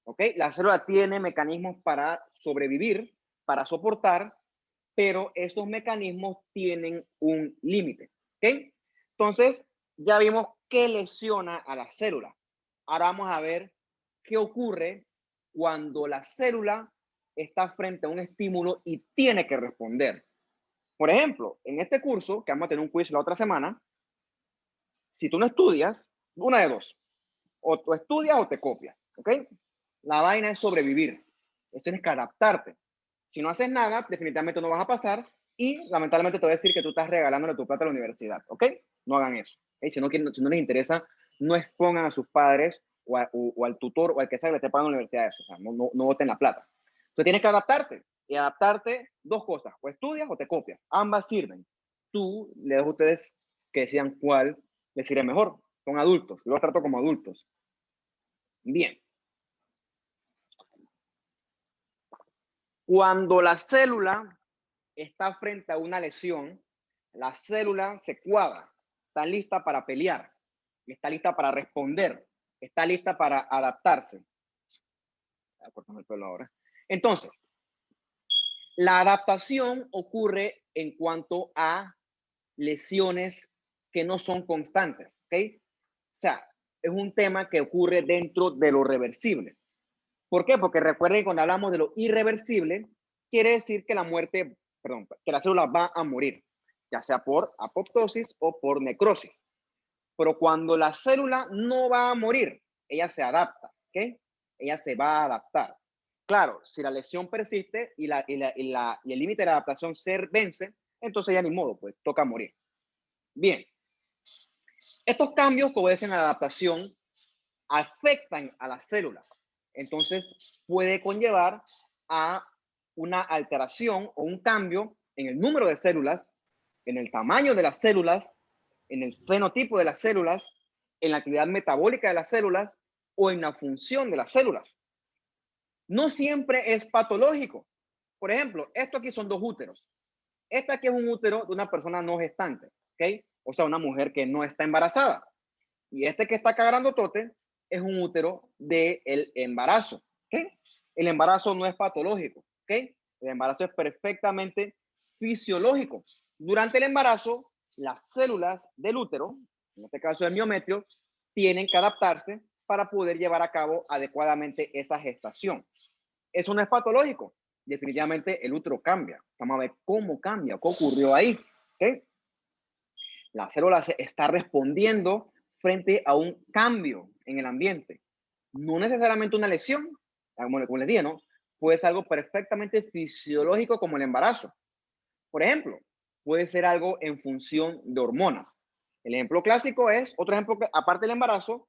Speaker 1: ¿ok? La célula tiene mecanismos para sobrevivir, para soportar, pero esos mecanismos tienen un límite, ¿ok? Entonces, ya vimos qué lesiona a la célula. Ahora vamos a ver qué ocurre cuando la célula está frente a un estímulo y tiene que responder. Por ejemplo, en este curso, que vamos a tener un quiz la otra semana, si tú no estudias, una de dos, o tú estudias o te copias, ¿ok? La vaina es sobrevivir. Tienes que adaptarte. Si no haces nada, definitivamente no vas a pasar y lamentablemente te voy a decir que tú estás regalándole tu plata a la universidad, ¿ok? No hagan eso. ¿Okay? Si no les interesa, no expongan a sus padres o al tutor o al que sea que le esté pagando la universidad eso. O sea, no boten la plata. Entonces tienes que adaptarte. Y adaptarte, dos cosas. O estudias o te copias. Ambas sirven. Tú le dejo a ustedes que decidan cuál les sirve mejor. Son adultos. Yo los trato como adultos. Bien. Cuando la célula está frente a una lesión, la célula se cuadra, está lista para pelear, está lista para responder, está lista para adaptarse. Voy a cortarme el pelo ahora. Entonces, la adaptación ocurre en cuanto a lesiones que no son constantes, ¿ok? O sea, es un tema que ocurre dentro de lo reversible. ¿Por qué? Porque recuerden que cuando hablamos de lo irreversible, quiere decir que la muerte, perdón, que la célula va a morir, ya sea por apoptosis o por necrosis. Pero cuando la célula no va a morir, ella se adapta, ¿ok? Ella se va a adaptar. Claro, si la lesión persiste y el límite de la adaptación se vence, entonces ya ni modo, pues toca morir. Bien, estos cambios que obedecen a la adaptación afectan a las células. Entonces puede conllevar a una alteración o un cambio en el número de células, en el tamaño de las células, en el fenotipo de las células, en la actividad metabólica de las células o en la función de las células. No siempre es patológico. Por ejemplo, esto aquí son dos úteros. Este aquí es un útero de una persona no gestante, ¿ok? O sea, una mujer que no está embarazada. Y este que está acá grandotote es un útero del embarazo, ¿ok? El embarazo no es patológico, ¿ok? El embarazo es perfectamente fisiológico. Durante el embarazo, las células del útero, en este caso el miometrio, tienen que adaptarse para poder llevar a cabo adecuadamente esa gestación. Eso no es patológico. Definitivamente el útero cambia. Vamos a ver cómo cambia, qué ocurrió ahí, ¿ok? La célula está respondiendo frente a un cambio en el ambiente. No necesariamente una lesión, como les dije, ¿no? Puede ser algo perfectamente fisiológico como el embarazo. Por ejemplo, puede ser algo en función de hormonas. El ejemplo clásico es, otro ejemplo, aparte del embarazo,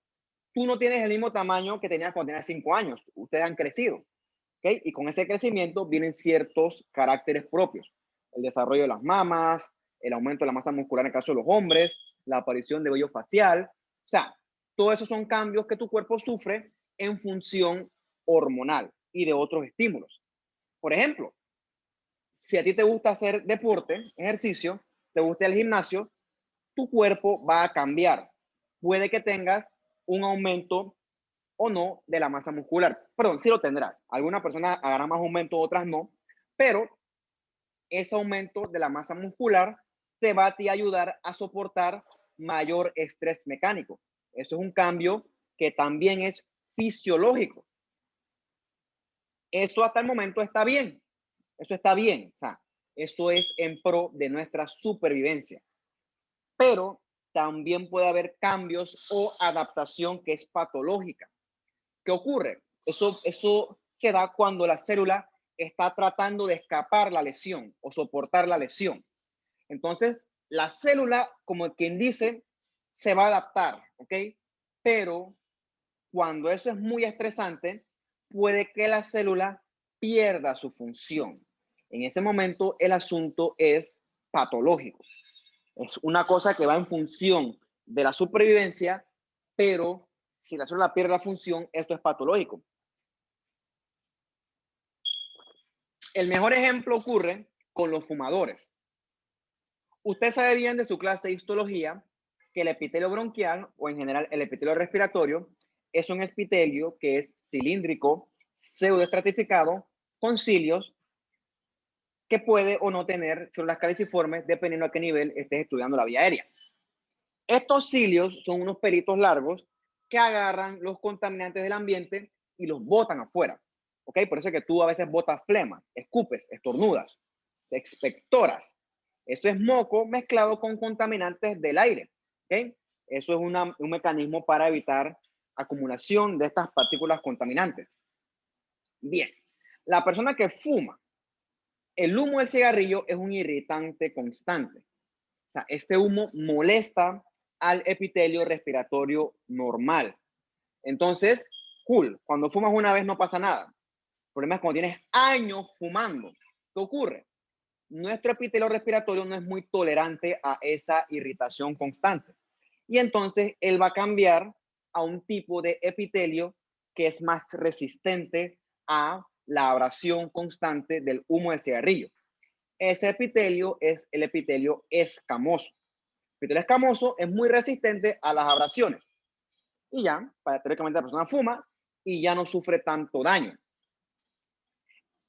Speaker 1: tú no tienes el mismo tamaño que tenías cuando tenías 5 años. Ustedes han crecido, ¿ok? Y con ese crecimiento vienen ciertos caracteres propios. El desarrollo de las mamas, el aumento de la masa muscular en el caso de los hombres, la aparición de vello facial. O sea, todos esos son cambios que tu cuerpo sufre en función hormonal y de otros estímulos. Por ejemplo, si a ti te gusta hacer deporte, ejercicio, te gusta el gimnasio, tu cuerpo va a cambiar. Puede que tengas un aumento o no de la masa muscular. Perdón, sí lo tendrás. Algunas personas harán más aumento, otras no, pero ese aumento de la masa muscular te va a ti ayudar a soportar mayor estrés mecánico. Eso es un cambio que también es fisiológico. Eso hasta el momento está bien. Eso está bien. O sea, eso es en pro de nuestra supervivencia. Pero también puede haber cambios o adaptación que es patológica. ¿Qué ocurre? Eso se da cuando la célula está tratando de escapar la lesión o soportar la lesión. Entonces, la célula, como quien dice, se va a adaptar, ¿ok? Pero cuando eso es muy estresante, puede que la célula pierda su función. En ese momento, el asunto es patológico. Es una cosa que va en función de la supervivencia, pero si la célula pierde la función, esto es patológico. El mejor ejemplo ocurre con los fumadores. Usted sabe bien de su clase de histología que el epitelio bronquial o en general el epitelio respiratorio es un epitelio que es cilíndrico, pseudoestratificado, con cilios, que puede o no tener células caliciformes dependiendo a qué nivel estés estudiando la vía aérea. Estos cilios son unos pelitos largos que agarran los contaminantes del ambiente y los botan afuera. ¿Ok? Por eso es que tú a veces botas flema, escupes, estornudas, expectoras. Eso es moco mezclado con contaminantes del aire. ¿Ok? Eso es un mecanismo para evitar acumulación de estas partículas contaminantes. Bien, la persona que fuma, el humo del cigarrillo es un irritante constante. O sea, este humo molesta al epitelio respiratorio normal. Entonces, cool, cuando fumas una vez no pasa nada. El problema es cuando tienes años fumando. ¿Qué ocurre? Nuestro epitelio respiratorio no es muy tolerante a esa irritación constante. Y entonces él va a cambiar a un tipo de epitelio que es más resistente a la abrasión constante del humo de cigarrillo. Ese epitelio es el epitelio escamoso. El epitelio escamoso es muy resistente a las abrasiones. Y ya, teóricamente la persona fuma y ya no sufre tanto daño.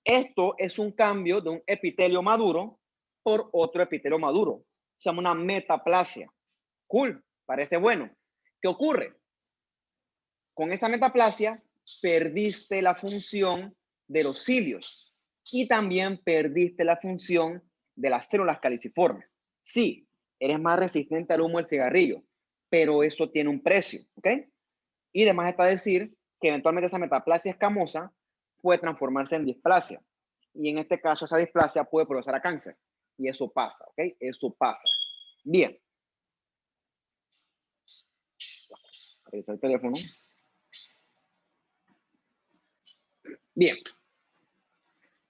Speaker 1: Esto es un cambio de un epitelio maduro por otro epitelio maduro. Se llama una metaplasia. Cool, parece bueno. ¿Qué ocurre? Con esa metaplasia perdiste la función de los cilios y también perdiste la función de las células caliciformes. Sí, eres más resistente al humo del cigarrillo, pero eso tiene un precio, ¿ok? Y además está decir que eventualmente esa metaplasia escamosa puede transformarse en displasia. Y en este caso, esa displasia puede producir a cáncer. Y eso pasa, ¿ok? Eso pasa. Bien. Revisar el teléfono. Bien.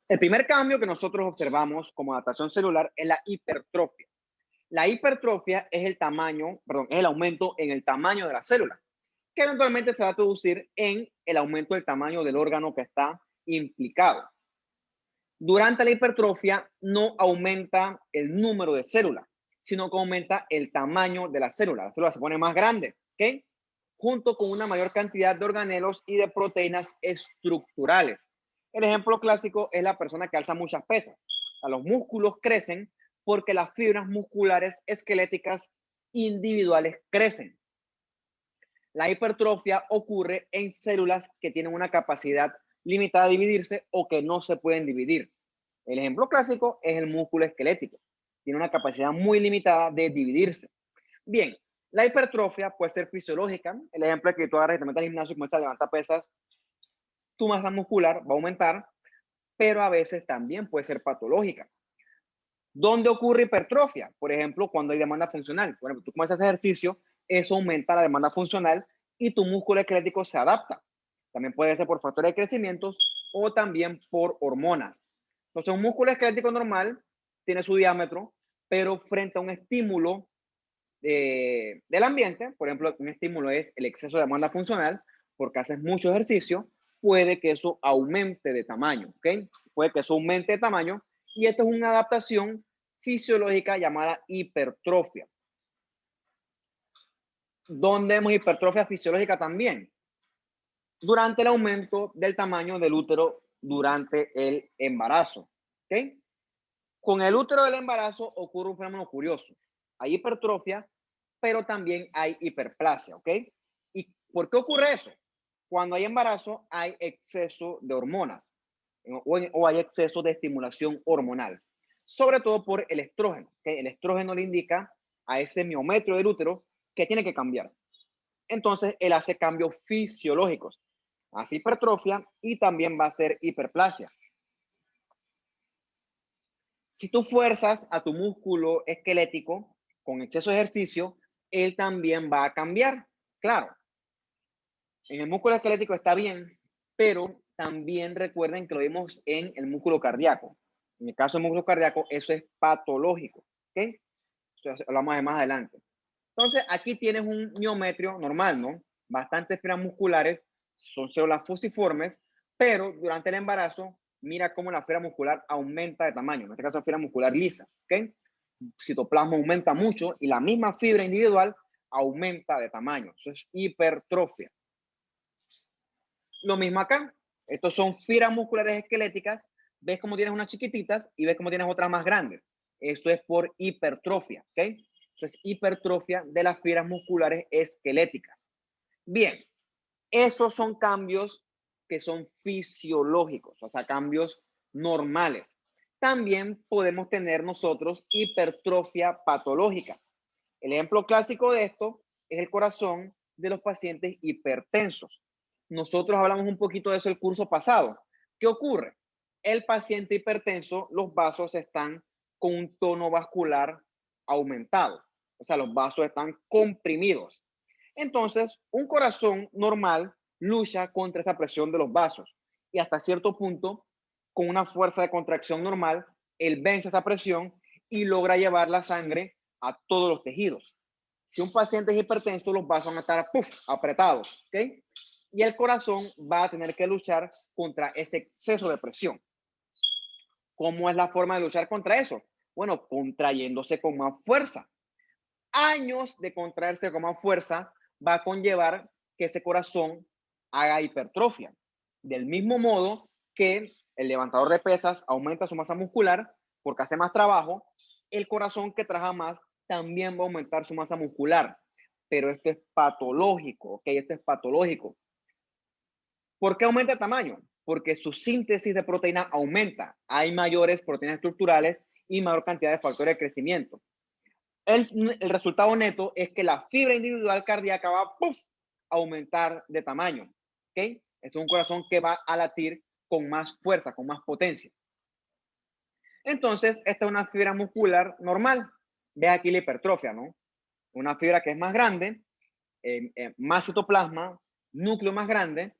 Speaker 1: El primer cambio que nosotros observamos como adaptación celular es la hipertrofia. La hipertrofia es el tamaño, perdón, es el aumento en el tamaño de la célula, que eventualmente se va a traducir en el aumento del tamaño del órgano que está implicado. Durante la hipertrofia no aumenta el número de células, sino que aumenta el tamaño de la célula. La célula se pone más grande, ¿ok? Junto con una mayor cantidad de organelos y de proteínas estructurales. El ejemplo clásico es la persona que alza muchas pesas. Los músculos crecen porque las fibras musculares esqueléticas individuales crecen. La hipertrofia ocurre en células que tienen una capacidad limitada de dividirse o que no se pueden dividir. El ejemplo clásico es el músculo esquelético. Tiene una capacidad muy limitada de dividirse. Bien, la hipertrofia puede ser fisiológica. El ejemplo es que tú agarras y te metes al gimnasio y comienzas a levantar pesas. Tu masa muscular va a aumentar, pero a veces también puede ser patológica. ¿Dónde ocurre hipertrofia? Por ejemplo, cuando hay demanda funcional. Bueno, tú comienzas a hacer ejercicio, eso aumenta la demanda funcional y tu músculo esquelético se adapta. También puede ser por factores de crecimiento o también por hormonas. Entonces, un músculo esquelético normal tiene su diámetro, pero frente a un estímulo del ambiente, por ejemplo, un estímulo es el exceso de demanda funcional, porque haces mucho ejercicio, puede que eso aumente de tamaño, ¿ok? Puede que eso aumente de tamaño y esto es una adaptación fisiológica llamada hipertrofia. ¿Dónde vemos hipertrofia fisiológica también? Durante el aumento del tamaño del útero durante el embarazo, ¿ok? Con el útero del embarazo ocurre un fenómeno curioso. Hay hipertrofia, pero también hay hiperplasia, ¿ok? ¿Y por qué ocurre eso? Cuando hay embarazo hay exceso de hormonas o hay exceso de estimulación hormonal, sobre todo por el estrógeno, ¿okay? El estrógeno le indica a ese miometrio del útero que tiene que cambiar. Entonces, él hace cambios fisiológicos, hace hipertrofia y también va a ser hiperplasia. Si tú fuerzas a tu músculo esquelético con exceso de ejercicio, él también va a cambiar. Claro, en el músculo esquelético está bien, pero también recuerden que lo vimos en el músculo cardíaco. En el caso del músculo cardíaco, eso es patológico. ¿Ok? Eso hablamos de más adelante. Entonces, aquí tienes un miometrio normal, ¿no? Bastantes fibras musculares, son células fusiformes, pero durante el embarazo, mira cómo la fibra muscular aumenta de tamaño. En este caso, fibra muscular lisa, ¿ok? Citoplasma aumenta mucho y la misma fibra individual aumenta de tamaño. Eso es hipertrofia. Lo mismo acá. Estos son fibras musculares esqueléticas. Ves cómo tienes unas chiquititas y ves cómo tienes otras más grandes. Eso es por hipertrofia, ¿ok? Eso es hipertrofia de las fibras musculares esqueléticas. Bien, esos son cambios que son fisiológicos, o sea, cambios normales. También podemos tener nosotros hipertrofia patológica. El ejemplo clásico de esto es el corazón de los pacientes hipertensos. Nosotros hablamos un poquito de eso el curso pasado. ¿Qué ocurre? El paciente hipertenso, los vasos están con un tono vascular aumentado. O sea, los vasos están comprimidos. Entonces, un corazón normal lucha contra esa presión de los vasos y hasta cierto punto, con una fuerza de contracción normal, él vence esa presión y logra llevar la sangre a todos los tejidos. Si un paciente es hipertenso, los vasos van a estar apretados, ¿ok? Y el corazón va a tener que luchar contra ese exceso de presión. ¿Cómo es la forma de luchar contra eso? Bueno, contrayéndose con más fuerza. Años de contraerse con más fuerza va a conllevar que ese corazón haga hipertrofia. Del mismo modo que el levantador de pesas aumenta su masa muscular porque hace más trabajo, el corazón que trabaja más también va a aumentar su masa muscular. Pero esto es patológico, ¿ok? Esto es patológico. ¿Por qué aumenta el tamaño? Porque su síntesis de proteína aumenta. Hay mayores proteínas estructurales y mayor cantidad de factores de crecimiento. El resultado neto es que la fibra individual cardíaca va a aumentar de tamaño. ¿Ok? Es un corazón que va a latir con más fuerza, con más potencia. Entonces, esta es una fibra muscular normal. Ve aquí la hipertrofia, ¿no? Una fibra que es más grande, más citoplasma, núcleo más grande,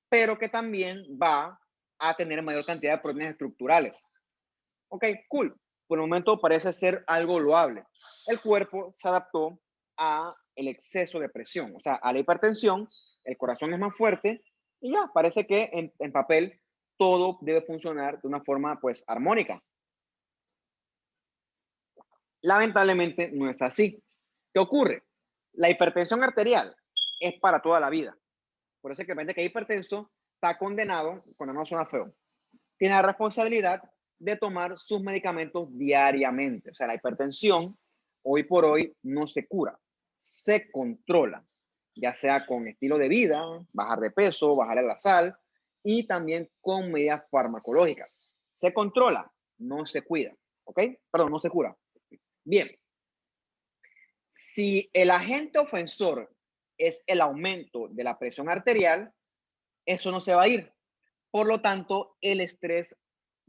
Speaker 1: pero que también va a tener mayor cantidad de proteínas estructurales. Ok, cool. Por el momento parece ser algo loable. El cuerpo se adaptó a el exceso de presión, o sea, a la hipertensión, el corazón es más fuerte y ya, parece que en papel todo debe funcionar de una forma pues armónica. Lamentablemente no es así. ¿Qué ocurre? La hipertensión arterial es para toda la vida. Por eso es que parece que hipertenso está condenado, cuando no suena feo, tiene la responsabilidad de tomar sus medicamentos diariamente. O sea, la hipertensión hoy por hoy no se cura, se controla, ya sea con estilo de vida, bajar de peso, bajar la sal y también con medidas farmacológicas. Se controla, no se cuida, ¿ok? Perdón, no se cura. Bien, si el agente ofensor es el aumento de la presión arterial, eso no se va a ir. Por lo tanto, el estrés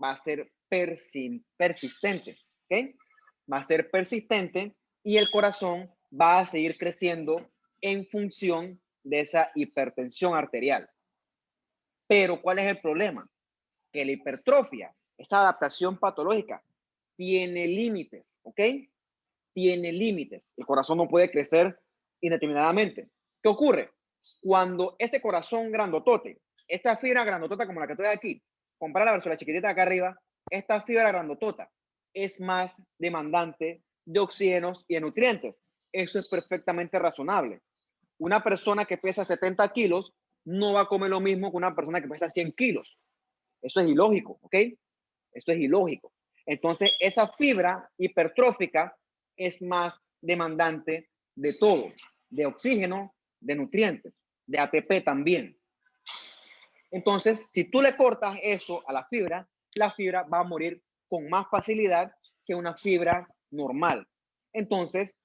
Speaker 1: va a ser persistente, ¿ok? Va a ser persistente y el corazón va a seguir creciendo en función de esa hipertensión arterial. Pero, ¿cuál es el problema? Que la hipertrofia, esa adaptación patológica, tiene límites, ¿ok? Tiene límites. El corazón no puede crecer indeterminadamente. ¿Qué ocurre? Cuando este corazón grandotote, esta fibra grandotota como la que estoy aquí, compara la versión la chiquitita de acá arriba, esta fibra grandotota es más demandante de oxígenos y de nutrientes. Eso es perfectamente razonable. Una persona que pesa 70 kilos no va a comer lo mismo que una persona que pesa 100 kilos. Eso es ilógico, ¿ok? Eso es ilógico. Entonces, esa fibra hipertrófica es más demandante de todo, de oxígeno, de nutrientes, de ATP también. Entonces, si tú le cortas eso a la fibra va a morir con más facilidad que una fibra normal. Entonces,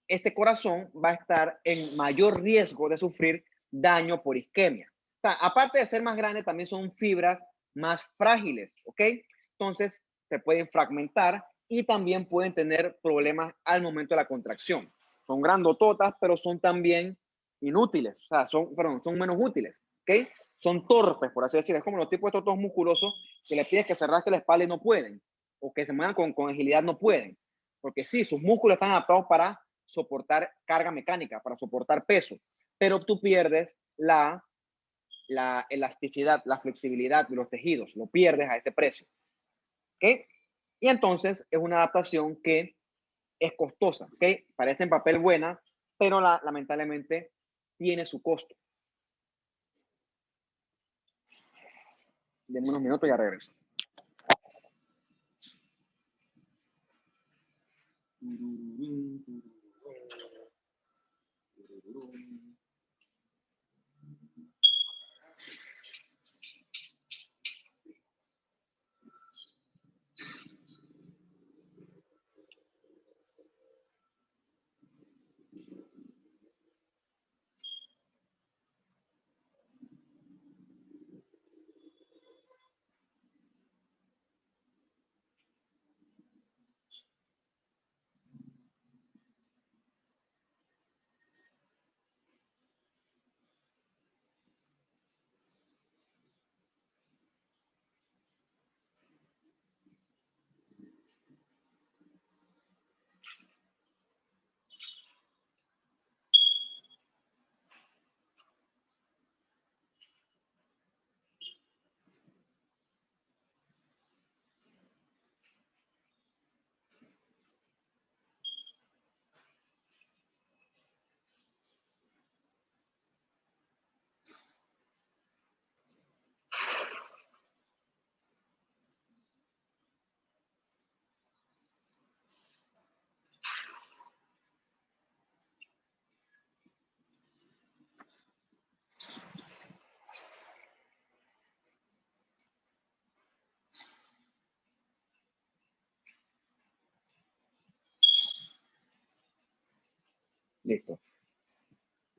Speaker 1: este corazón va a estar en mayor riesgo de sufrir daño por isquemia. O sea, aparte de ser más grande, también son fibras más frágiles, ¿ok? Entonces, se pueden fragmentar y también pueden tener problemas al momento de la contracción. Son grandototas, pero son también inútiles, o sea, son menos útiles, ¿ok? Son torpes, por así decirlo. Es como los tipos de estos todos musculosos que les pides que se rasque la espalda y no pueden, o que se muevan con agilidad, no pueden. Porque sí, sus músculos están adaptados para soportar carga mecánica, para soportar peso, pero tú pierdes la elasticidad, la flexibilidad de los tejidos, lo pierdes a ese precio. ¿Ok? Y entonces es una adaptación que es costosa, ¿ok? Parece en papel buena, pero lamentablemente tiene su costo. Denme unos minutos y ya regreso. Listo.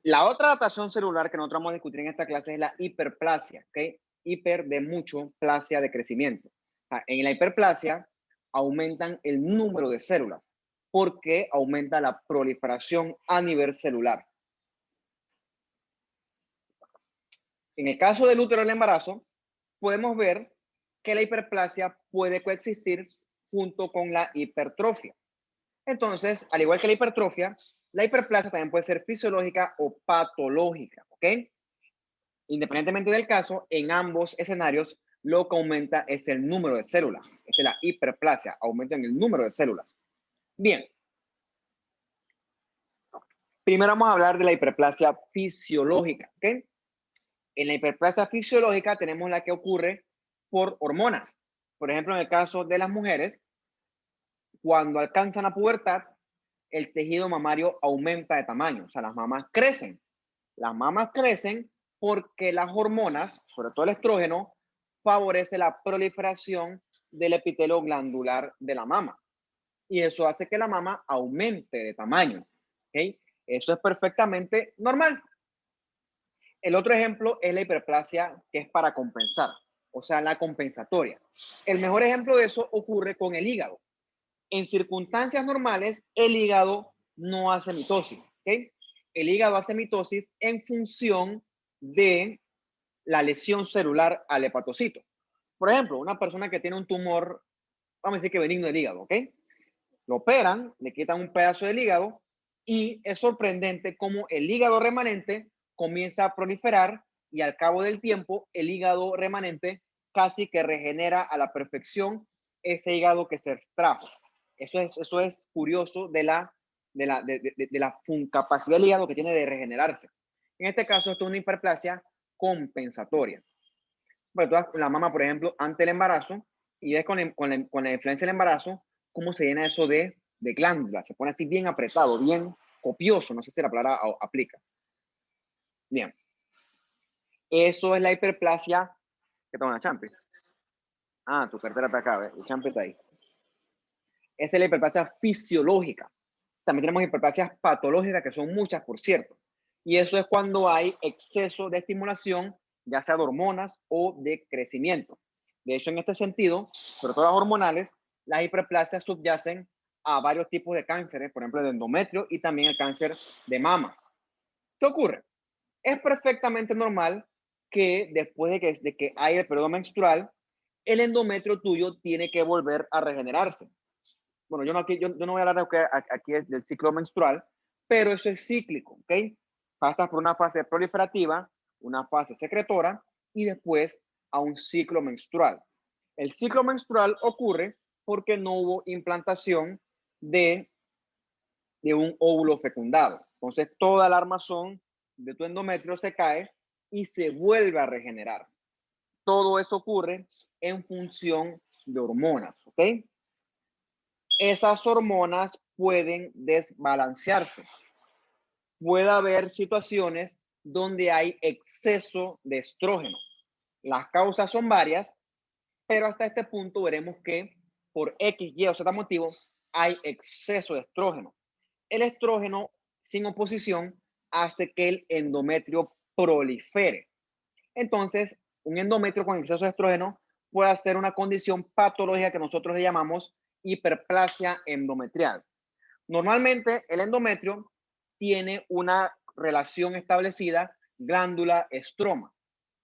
Speaker 1: La otra adaptación celular que nosotros vamos a discutir en esta clase es la hiperplasia, ¿ok? Hiper de mucho, plasia de crecimiento. En la hiperplasia aumentan el número de células porque aumenta la proliferación a nivel celular. En el caso del útero del embarazo, podemos ver que la hiperplasia puede coexistir junto con la hipertrofia. Entonces, al igual que la hipertrofia, la hiperplasia también puede ser fisiológica o patológica, ¿ok? Independientemente del caso, en ambos escenarios, lo que aumenta es el número de células. Esta es la hiperplasia, aumenta en el número de células. Bien. Primero vamos a hablar de la hiperplasia fisiológica, ¿ok? En la hiperplasia fisiológica tenemos la que ocurre por hormonas. Por ejemplo, en el caso de las mujeres, cuando alcanzan la pubertad, el tejido mamario aumenta de tamaño, o sea, las mamas crecen. Las mamas crecen porque las hormonas, sobre todo el estrógeno, favorece la proliferación del epitelio glandular de la mama. Y eso hace que la mama aumente de tamaño. ¿Okay? Eso es perfectamente normal. El otro ejemplo es la hiperplasia, que es para compensar, o sea, la compensatoria. El mejor ejemplo de eso ocurre con el hígado. En circunstancias normales, el hígado no hace mitosis. ¿Okay? El hígado hace mitosis en función de la lesión celular al hepatocito. Por ejemplo, una persona que tiene un tumor, vamos a decir que benigno del hígado, ¿ok? Lo operan, le quitan un pedazo del hígado y es sorprendente cómo el hígado remanente comienza a proliferar y al cabo del tiempo el hígado remanente casi que regenera a la perfección ese hígado que se extrajo. Eso es curioso de la capacidad del hígado que tiene de regenerarse. En este caso, esto es una hiperplasia compensatoria. Bueno, la mama, por ejemplo, ante el embarazo, y ves con la influencia del embarazo, cómo se llena eso de glándulas, se pone así bien apretado, bien copioso, no sé si la palabra aplica. Bien. Eso es la hiperplasia. ¿Qué toma la champi? Ah, tu cartera está acá, ¿ves? El champi está ahí. Esa es la hiperplasia fisiológica. También tenemos hiperplasias patológicas, que son muchas, por cierto. Y eso es cuando hay exceso de estimulación, ya sea de hormonas o de crecimiento. De hecho, en este sentido, sobre todo las hormonales, las hiperplasias subyacen a varios tipos de cánceres, por ejemplo, el endometrio y también el cáncer de mama. ¿Qué ocurre? Es perfectamente normal que después de que haya el periodo menstrual, el endometrio tuyo tiene que volver a regenerarse. Bueno, yo no voy a hablar aquí del ciclo menstrual, pero eso es cíclico, ¿ok? Pasas por una fase proliferativa, una fase secretora y después a un ciclo menstrual. El ciclo menstrual ocurre porque no hubo implantación de un óvulo fecundado. Entonces, toda la armazón de tu endometrio se cae y se vuelve a regenerar. todo eso ocurre en función de hormonas, ¿ok? Esas hormonas pueden desbalancearse. Puede haber situaciones donde hay exceso de estrógeno. Las causas son varias, pero hasta este punto veremos que por X, Y o Z motivo hay exceso de estrógeno. El estrógeno sin oposición hace que el endometrio prolifere. Entonces, un endometrio con exceso de estrógeno puede ser una condición patológica que nosotros le llamamos hiperplasia endometrial. Normalmente el endometrio tiene una relación establecida glándula-estroma.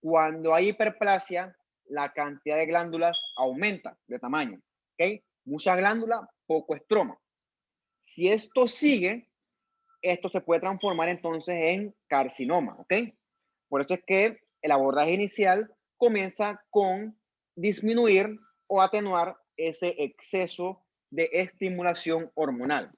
Speaker 1: Cuando hay hiperplasia, la cantidad de glándulas aumenta de tamaño. ¿Okay? Mucha glándula, poco estroma. Si esto sigue, esto se puede transformar entonces en carcinoma. ¿Ok? Por eso es que el abordaje inicial comienza con disminuir o atenuar ese exceso de estimulación hormonal.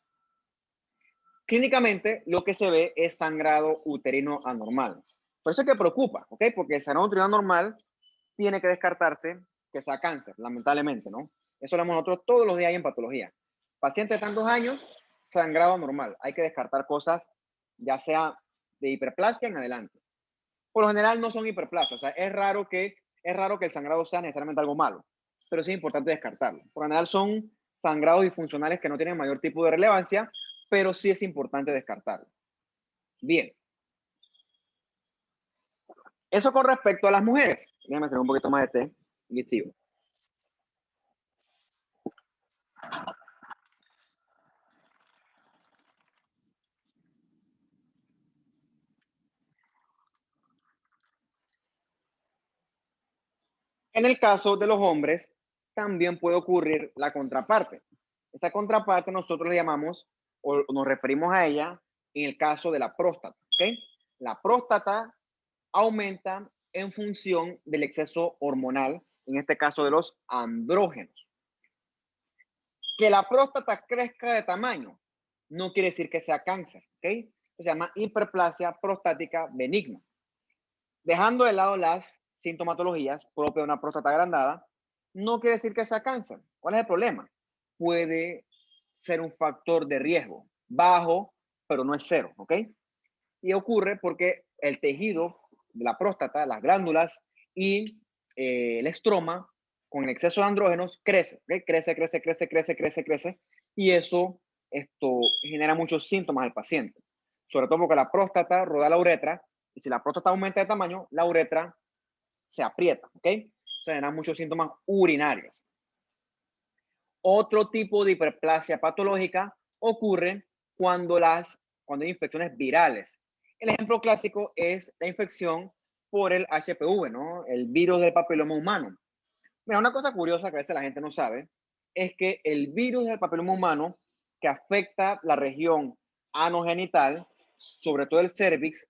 Speaker 1: Clínicamente, lo que se ve es sangrado uterino anormal. Por eso es que preocupa, ¿ok? Porque el sangrado uterino anormal tiene que descartarse que sea cáncer, lamentablemente, ¿no? Eso lo vemos nosotros todos los días en patología. Paciente de tantos años, sangrado anormal. Hay que descartar cosas, ya sea de hiperplasia en adelante. Por lo general no son hiperplasias, o sea, es raro que el sangrado sea necesariamente algo malo, pero sí es importante descartarlo. Por lo general son sangrados disfuncionales que no tienen mayor tipo de relevancia, pero sí es importante descartarlo. Bien. Eso con respecto a las mujeres. Déjame hacer un poquito más de té y sigo. En el caso de los hombres, también puede ocurrir la contraparte. Esa contraparte nosotros le llamamos o nos referimos a ella en el caso de la próstata. ¿Okay? La próstata aumenta en función del exceso hormonal, en este caso de los andrógenos. Que la próstata crezca de tamaño no quiere decir que sea cáncer, ¿ok? Se llama hiperplasia prostática benigna. Dejando de lado las sintomatologías propias de una próstata agrandada, no quiere decir que sea cáncer. ¿Cuál es el problema? Puede ser un factor de riesgo bajo, pero no es cero, ¿ok? Y ocurre porque el tejido de la próstata, las glándulas y el estroma, con el exceso de andrógenos, crece, ¿okay? Crece, y eso genera muchos síntomas al paciente, sobre todo porque la próstata rodea la uretra, y si la próstata aumenta de tamaño, la uretra se aprieta, ¿ok? Se generan muchos síntomas urinarios. Otro tipo de hiperplasia patológica ocurre cuando hay infecciones virales. El ejemplo clásico es la infección por el HPV, ¿no? El virus del papiloma humano. Mira, una cosa curiosa que a veces la gente no sabe es que el virus del papiloma humano que afecta la región anogenital, sobre todo el cervix,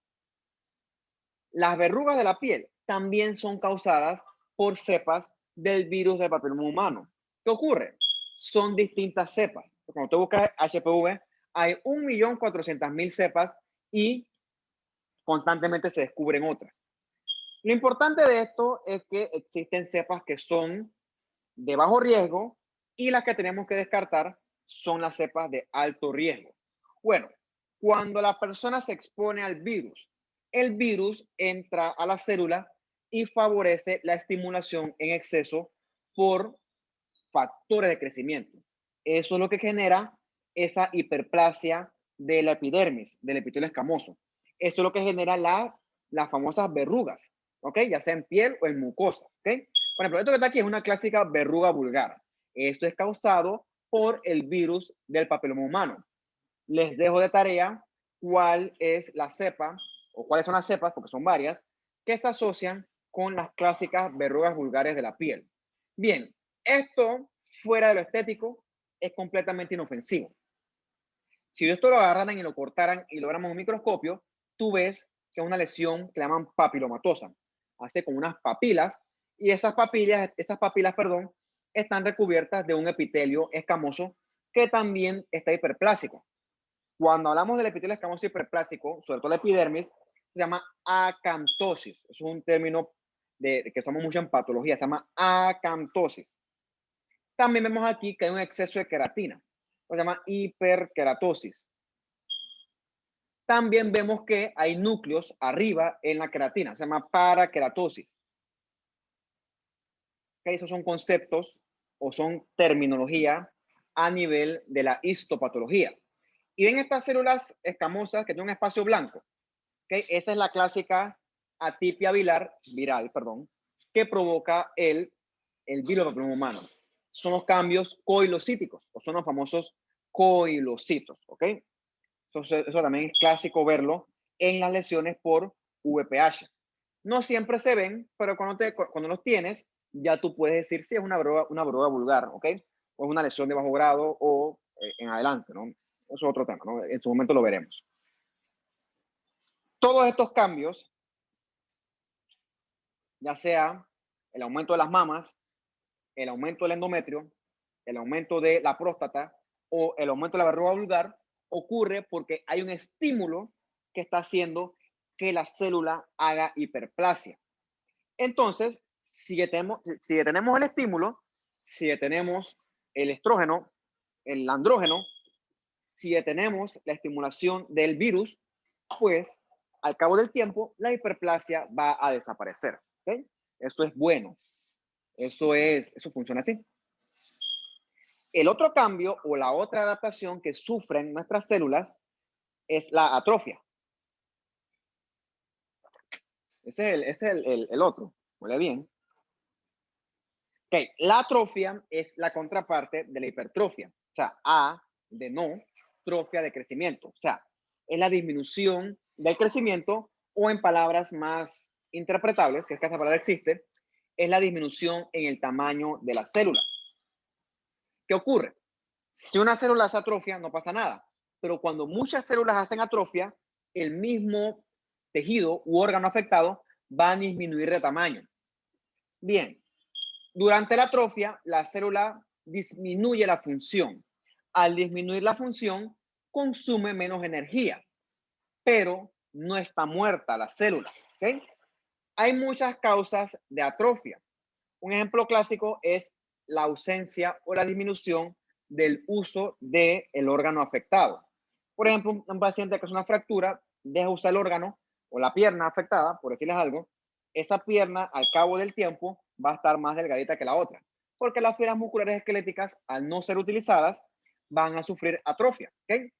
Speaker 1: las verrugas de la piel también son causadas por cepas del virus del papiloma humano. ¿Qué ocurre? Son distintas cepas. Cuando tú buscas HPV, hay 1.400.000 cepas y constantemente se descubren otras. Lo importante de esto es que existen cepas que son de bajo riesgo y las que tenemos que descartar son las cepas de alto riesgo. Bueno, cuando la persona se expone al virus, el virus entra a la célula y favorece la estimulación en exceso por factores de crecimiento. Eso es lo que genera esa hiperplasia de la epidermis, del epitelio escamoso. Eso es lo que genera las famosas verrugas, ¿ok? Ya sea en piel o en mucosa, ¿ok? Por ejemplo, esto que está aquí es una clásica verruga vulgar. Esto es causado por el virus del papiloma humano. Les dejo de tarea cuál es la cepa o cuáles son las cepas, porque son varias, que se asocian con las clásicas verrugas vulgares de la piel. Bien, esto fuera de lo estético es completamente inofensivo. Si esto lo agarraran y lo cortaran y lo viéramos en un microscopio, tú ves que es una lesión que llaman papilomatosa. Hace como unas papilas y estas papilas, perdón, están recubiertas de un epitelio escamoso que también está hiperplásico. Cuando hablamos del epitelio escamoso hiperplásico, sobre todo la epidermis, se llama acantosis. Es un término de que estamos mucho en patología, se llama acantosis. También vemos aquí que hay un exceso de queratina, se llama hiperkeratosis. También vemos que hay núcleos arriba en la queratina, se llama parakeratosis. ¿Okay? Esos son conceptos o son terminología a nivel de la histopatología. Y ven estas células escamosas que tienen un espacio blanco. ¿Okay? Esa es la clásica atipia viral, que provoca el virus del papiloma humano. Son los cambios coilocíticos, o son los famosos coilocitos. ¿Ok? Eso también es clásico verlo en las lesiones por VPH. No siempre se ven, pero cuando los tienes, ya tú puedes decir si es una bruga vulgar, ¿ok? O es una lesión de bajo grado o en adelante, ¿no? Eso es otro tema, ¿no? En su momento lo veremos. Todos estos cambios, ya sea el aumento de las mamas, el aumento del endometrio, el aumento de la próstata o el aumento de la verruga vulgar, ocurre porque hay un estímulo que está haciendo que la célula haga hiperplasia. Entonces, si detenemos el estímulo, si detenemos el estrógeno, el andrógeno, si detenemos la estimulación del virus, pues al cabo del tiempo la hiperplasia va a desaparecer. ¿Okay? Eso es bueno. Eso funciona así. El otro cambio o la otra adaptación que sufren nuestras células es la atrofia. Ese es el otro. Huele bien. Okay. La atrofia es la contraparte de la hipertrofia. O sea, A de no, trofia de crecimiento. O sea, es la disminución del crecimiento o en palabras más interpretables, si es que esa palabra existe, es la disminución en el tamaño de la célula. ¿Qué ocurre? Si una célula hace atrofia, no pasa nada. Pero cuando muchas células hacen atrofia, el mismo tejido u órgano afectado va a disminuir de tamaño. Bien, durante la atrofia, la célula disminuye la función. Al disminuir la función, consume menos energía, pero no está muerta la célula. ¿Okay? Hay muchas causas de atrofia. Un ejemplo clásico es la ausencia o la disminución del uso del órgano afectado. Por ejemplo, un paciente que es una fractura, deja usar el órgano o la pierna afectada, por decirles algo, esa pierna al cabo del tiempo va a estar más delgadita que la otra, porque las fibras musculares esqueléticas, al no ser utilizadas, van a sufrir atrofia. ¿Okay?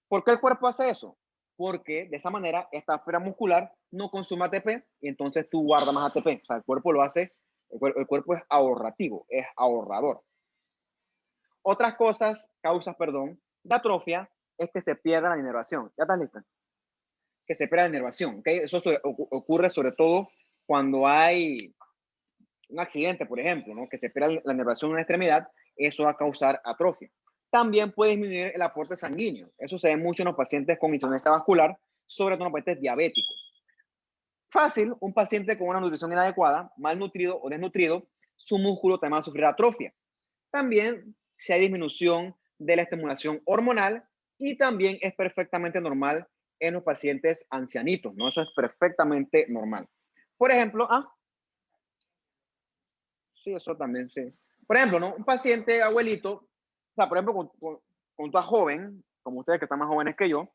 Speaker 1: ¿Por qué el cuerpo hace eso? Porque de esa manera esta fibra muscular no consume ATP y entonces tú guardas más ATP. O sea, el cuerpo lo hace, el cuerpo es ahorrativo, es ahorrador. Otras causas, de atrofia es que se pierda la inervación. ¿Ya estás lista? Que se pierda la inervación. ¿Okay? Eso ocurre sobre todo cuando hay un accidente, por ejemplo, ¿no? Que se pierda la inervación en una extremidad, eso va a causar atrofia. También puede disminuir el aporte sanguíneo. Eso se ve mucho en los pacientes con insuficiencia vascular, sobre todo en los pacientes diabéticos. Fácil, un paciente con una nutrición inadecuada, malnutrido o desnutrido, su músculo también va a sufrir atrofia. También si hay disminución de la estimulación hormonal y también es perfectamente normal en los pacientes ancianitos, ¿no? Eso es perfectamente normal. Por ejemplo, sí, eso también sí. Por ejemplo, ¿no? Un paciente abuelito, o sea, por ejemplo, con tu joven, como ustedes que están más jóvenes que yo,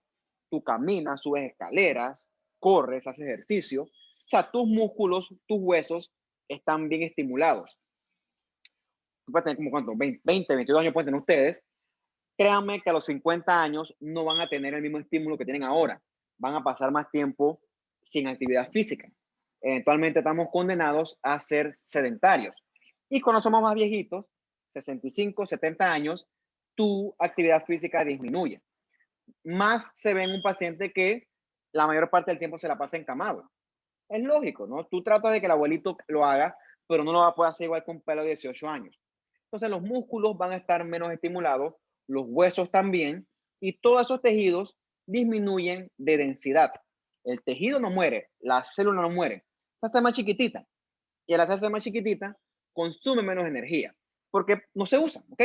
Speaker 1: tú caminas, subes escaleras, corres, haces ejercicio. O sea, tus músculos, tus huesos están bien estimulados. Tú puedes tener como cuánto, 20, 22 años pueden tener ustedes. Créanme que a los 50 años no van a tener el mismo estímulo que tienen ahora. Van a pasar más tiempo sin actividad física. Eventualmente estamos condenados a ser sedentarios. Y cuando somos más viejitos, 65, 70 años, tu actividad física disminuye. Más se ve en un paciente que la mayor parte del tiempo se la pasa encamado. Es lógico, ¿no? Tú tratas de que el abuelito lo haga, pero no lo va a poder hacer igual con un pelo de 18 años. Entonces los músculos van a estar menos estimulados, los huesos también, y todos esos tejidos disminuyen de densidad. El tejido no muere, la célula no muere, se hace más chiquitita. Y al hacerse más chiquitita, consume menos energía, porque no se usa, ¿ok?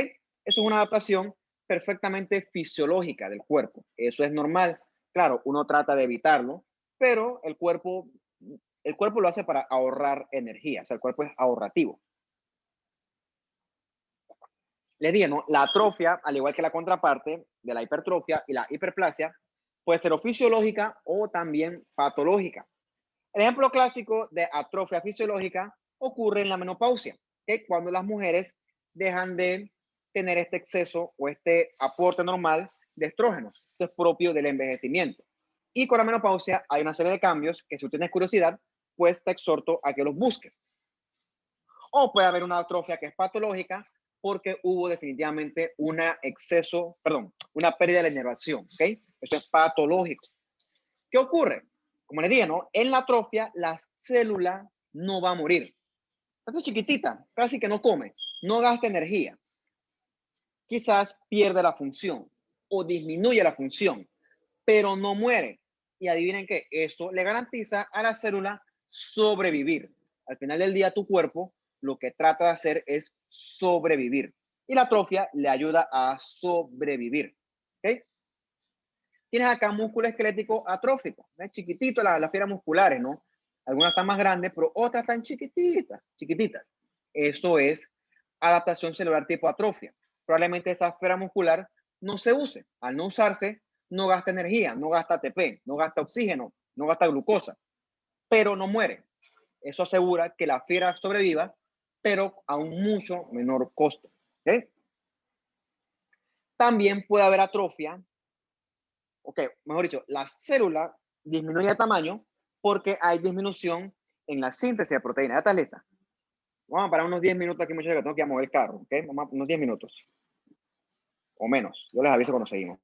Speaker 1: Eso es una adaptación perfectamente fisiológica del cuerpo. Eso es normal. Claro, uno trata de evitarlo, pero el cuerpo el cuerpo lo hace para ahorrar energía, o sea, el cuerpo es ahorrativo. Les dije, ¿no? La atrofia, al igual que la contraparte de la hipertrofia y la hiperplasia, puede ser o fisiológica o también patológica. El ejemplo clásico de atrofia fisiológica ocurre en la menopausia, ¿okay? Cuando las mujeres dejan de tener este exceso o este aporte normal de estrógenos, que es propio del envejecimiento. Y con la menopausia hay una serie de cambios que si tú tienes curiosidad, pues te exhorto a que los busques. O puede haber una atrofia que es patológica porque hubo definitivamente una pérdida de la inervación, ¿ok? Eso es patológico. ¿Qué ocurre? Como les dije, ¿no? En la atrofia, la célula no va a morir. Está chiquitita, casi que no come, no gasta energía. Quizás pierde la función o disminuye la función, pero no muere. Y adivinen qué, esto le garantiza a la célula sobrevivir. Al final del día, tu cuerpo lo que trata de hacer es sobrevivir. Y la atrofia le ayuda a sobrevivir. ¿Ok? Tienes acá músculo esquelético atrófico, ¿ves? Chiquitito las fibras musculares, ¿no? Algunas están más grandes, pero otras están chiquititas, chiquititas. Esto es adaptación celular tipo atrofia. Probablemente esta fibra muscular no se use. Al no usarse, no gasta energía, no gasta ATP, no gasta oxígeno, no gasta glucosa, pero no muere. Eso asegura que la fibra sobreviva, pero a un mucho menor costo. ¿Okay? También puede haber atrofia, ok, mejor dicho, la célula disminuye de tamaño porque hay disminución en la síntesis de proteínas. ¿Ya estás lista? Vamos a parar unos 10 minutos aquí, muchachos, que tengo que ir a mover el carro, ¿ok? Vamos a, unos 10 minutos o menos. Yo les aviso cuando seguimos.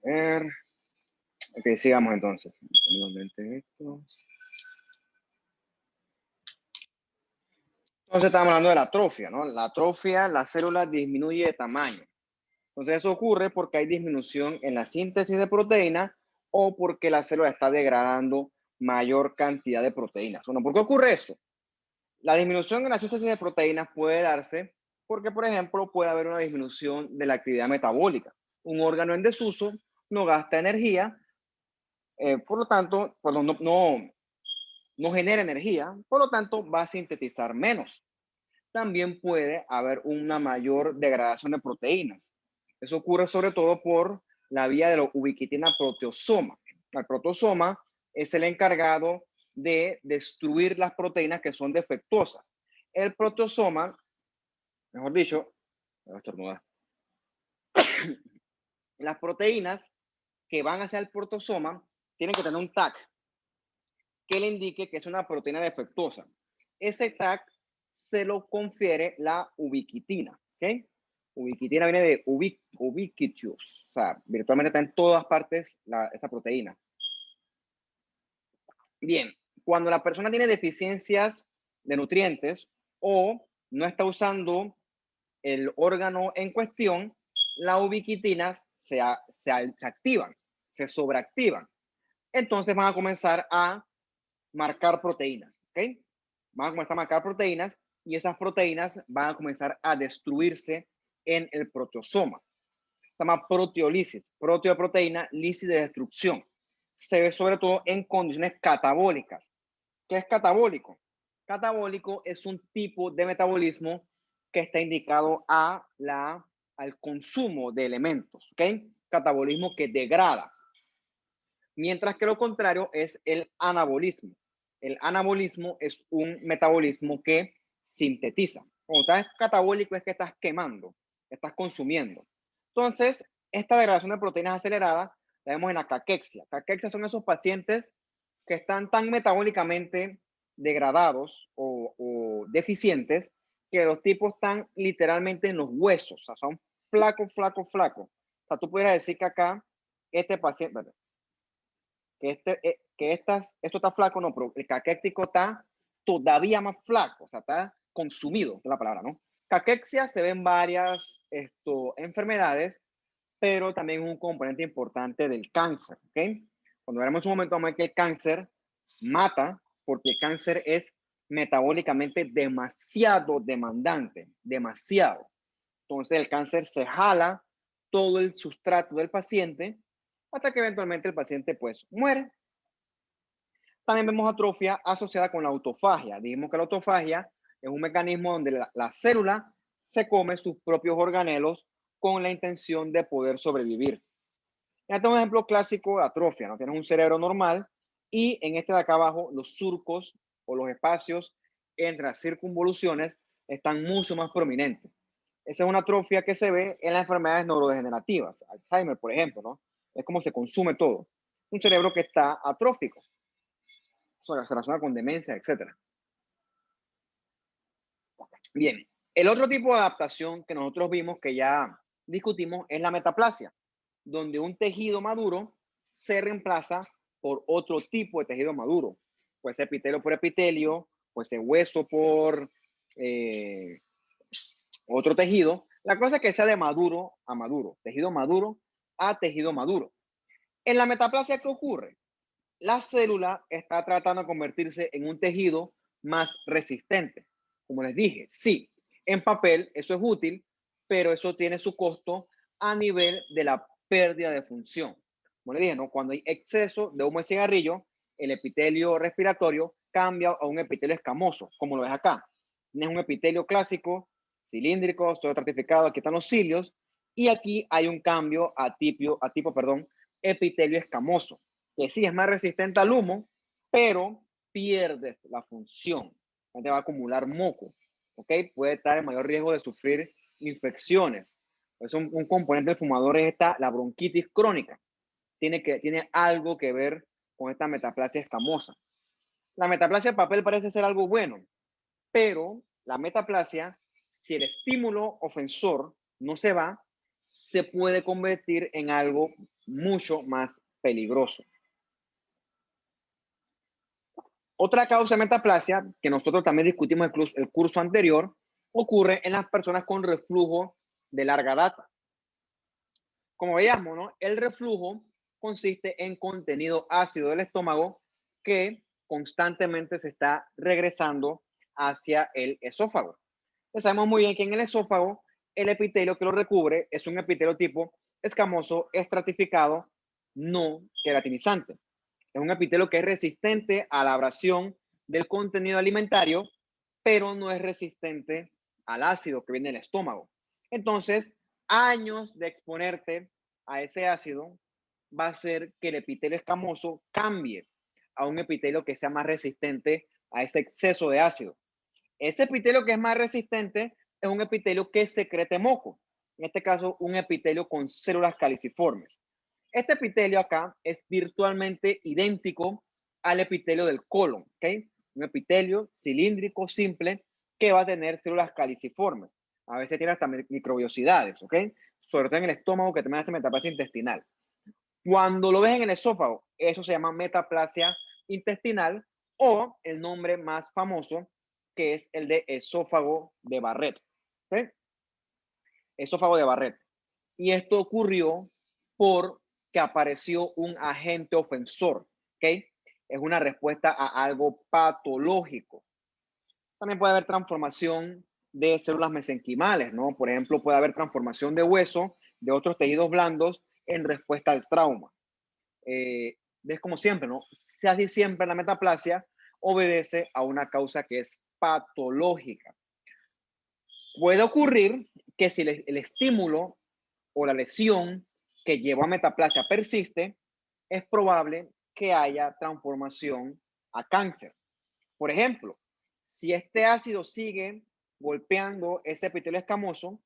Speaker 1: ver. Ok, sigamos entonces. Entonces estamos hablando de la atrofia, ¿no? La atrofia, la célula disminuye de tamaño. Entonces eso ocurre porque hay disminución en la síntesis de proteínas o porque la célula está degradando mayor cantidad de proteínas. Bueno, ¿por qué ocurre eso? La disminución en la síntesis de proteínas puede darse porque, por ejemplo, puede haber una disminución de la actividad metabólica. Un órgano en desuso no gasta energía, por lo tanto, pues no genera energía, por lo tanto va a sintetizar menos. También puede haber una mayor degradación de proteínas. Eso ocurre sobre todo por la vía de la ubiquitina proteosoma. El proteosoma es el encargado de destruir las proteínas que son defectuosas. El proteosoma, mejor dicho, voy a estornudar. Las proteínas que van hacia el proteosoma tienen que tener un tag que le indique que es una proteína defectuosa. Ese tag se lo confiere la ubiquitina, ¿ok? Ubiquitina viene de ubiquitous, o sea, virtualmente está en todas partes esa proteína. Bien, cuando la persona tiene deficiencias de nutrientes o no está usando el órgano en cuestión, las ubiquitinas se activan, se sobreactivan. Entonces van a comenzar a marcar proteínas, ¿ok? Van a comenzar a marcar proteínas y esas proteínas van a comenzar a destruirse en el proteosoma. Se llama proteolisis, proteo de proteína, lisis de destrucción. Se ve sobre todo en condiciones catabólicas. ¿Qué es catabólico? Catabólico es un tipo de metabolismo que está indicado al consumo de elementos, ¿ok? Catabolismo que degrada. Mientras que lo contrario es el anabolismo. El anabolismo es un metabolismo que sintetiza. Cuando estás catabólico es que estás quemando, estás consumiendo. Entonces, esta degradación de proteínas acelerada la vemos en la caquexia. Caquexia son esos pacientes que están tan metabólicamente degradados o deficientes que los tipos están literalmente en los huesos. O sea, son flacos, flacos, flacos. O sea, tú pudieras decir que acá este paciente, esto está flaco, no, pero el caquético está todavía más flaco, o sea, está consumido, es la palabra, ¿no? Caquexia se ven varias enfermedades, pero también es un componente importante del cáncer, ¿ok? Cuando veremos un momento, vamos a ver que el cáncer mata, porque el cáncer es metabólicamente demasiado demandante, demasiado. Entonces el cáncer se jala todo el sustrato del paciente hasta que eventualmente el paciente pues muere. También vemos atrofia asociada con la autofagia. Dijimos que la autofagia es un mecanismo donde la célula se come sus propios organelos con la intención de poder sobrevivir. Este es un ejemplo clásico de atrofia, ¿no? Tienes un cerebro normal y en este de acá abajo los surcos o los espacios entre las circunvoluciones están mucho más prominentes. Esa es una atrofia que se ve en las enfermedades neurodegenerativas, Alzheimer, por ejemplo, ¿no? Es como se consume todo. Un cerebro que está atrófico. Se relaciona con demencia, etc. Bien, el otro tipo de adaptación que nosotros vimos, que ya discutimos, es la metaplasia, donde un tejido maduro se reemplaza por otro tipo de tejido maduro. Puede ser epitelio por epitelio, puede ser hueso por otro tejido. La cosa es que sea de maduro a maduro, tejido maduro a tejido maduro. En la metaplasia, ¿qué ocurre? La célula está tratando de convertirse en un tejido más resistente. Como les dije, sí, en papel eso es útil, pero eso tiene su costo a nivel de la pérdida de función. Como les dije, ¿no? Cuando hay exceso de humo de cigarrillo, el epitelio respiratorio cambia a un epitelio escamoso, como lo ves acá. Tienes un epitelio clásico, cilíndrico, todo estratificado, aquí están los cilios, y aquí hay un cambio a tipo, epitelio escamoso, que sí es más resistente al humo, pero pierde la función. Te va a acumular moco, ¿ok? Puede estar en mayor riesgo de sufrir infecciones. Es un componente del fumador es la bronquitis crónica. Tiene algo que ver con esta metaplasia escamosa. La metaplasia de papel parece ser algo bueno, pero la metaplasia, si el estímulo ofensor no se va, se puede convertir en algo mucho más peligroso. Otra causa de metaplasia, que nosotros también discutimos el curso anterior, ocurre en las personas con reflujo de larga data. Como veíamos, ¿no? El reflujo consiste en contenido ácido del estómago que constantemente se está regresando hacia el esófago. Entonces, sabemos muy bien que en el esófago el epitelio que lo recubre es un epitelio tipo escamoso, estratificado, no queratinizante. Es un epitelio que es resistente a la abrasión del contenido alimentario, pero no es resistente al ácido que viene del estómago. Entonces, años de exponerte a ese ácido va a hacer que el epitelio escamoso cambie a un epitelio que sea más resistente a ese exceso de ácido. Ese epitelio que es más resistente es un epitelio que secrete moco. En este caso, un epitelio con células caliciformes. Este epitelio acá es virtualmente idéntico al epitelio del colon, ¿ok? Un epitelio cilíndrico simple que va a tener células caliciformes. A veces tiene hasta microbiosidades, ¿ok? Sobre todo en el estómago que también hace metaplasia intestinal. Cuando lo ves en el esófago, eso se llama metaplasia intestinal o el nombre más famoso que es el de esófago de Barrett. ¿Okay? Esófago de Barrett. Y esto ocurrió porque apareció un agente ofensor. ¿Okay? Es una respuesta a algo patológico. También puede haber transformación de células mesenquimales, ¿no? Por ejemplo, puede haber transformación de hueso, de otros tejidos blandos en respuesta al trauma. Es como siempre, ¿no? Casi siempre la metaplasia obedece a una causa que es patológica. Puede ocurrir que si el estímulo o la lesión que llevó a metaplasia persiste, es probable que haya transformación a cáncer. Por ejemplo, si este ácido sigue golpeando ese epitelio escamoso,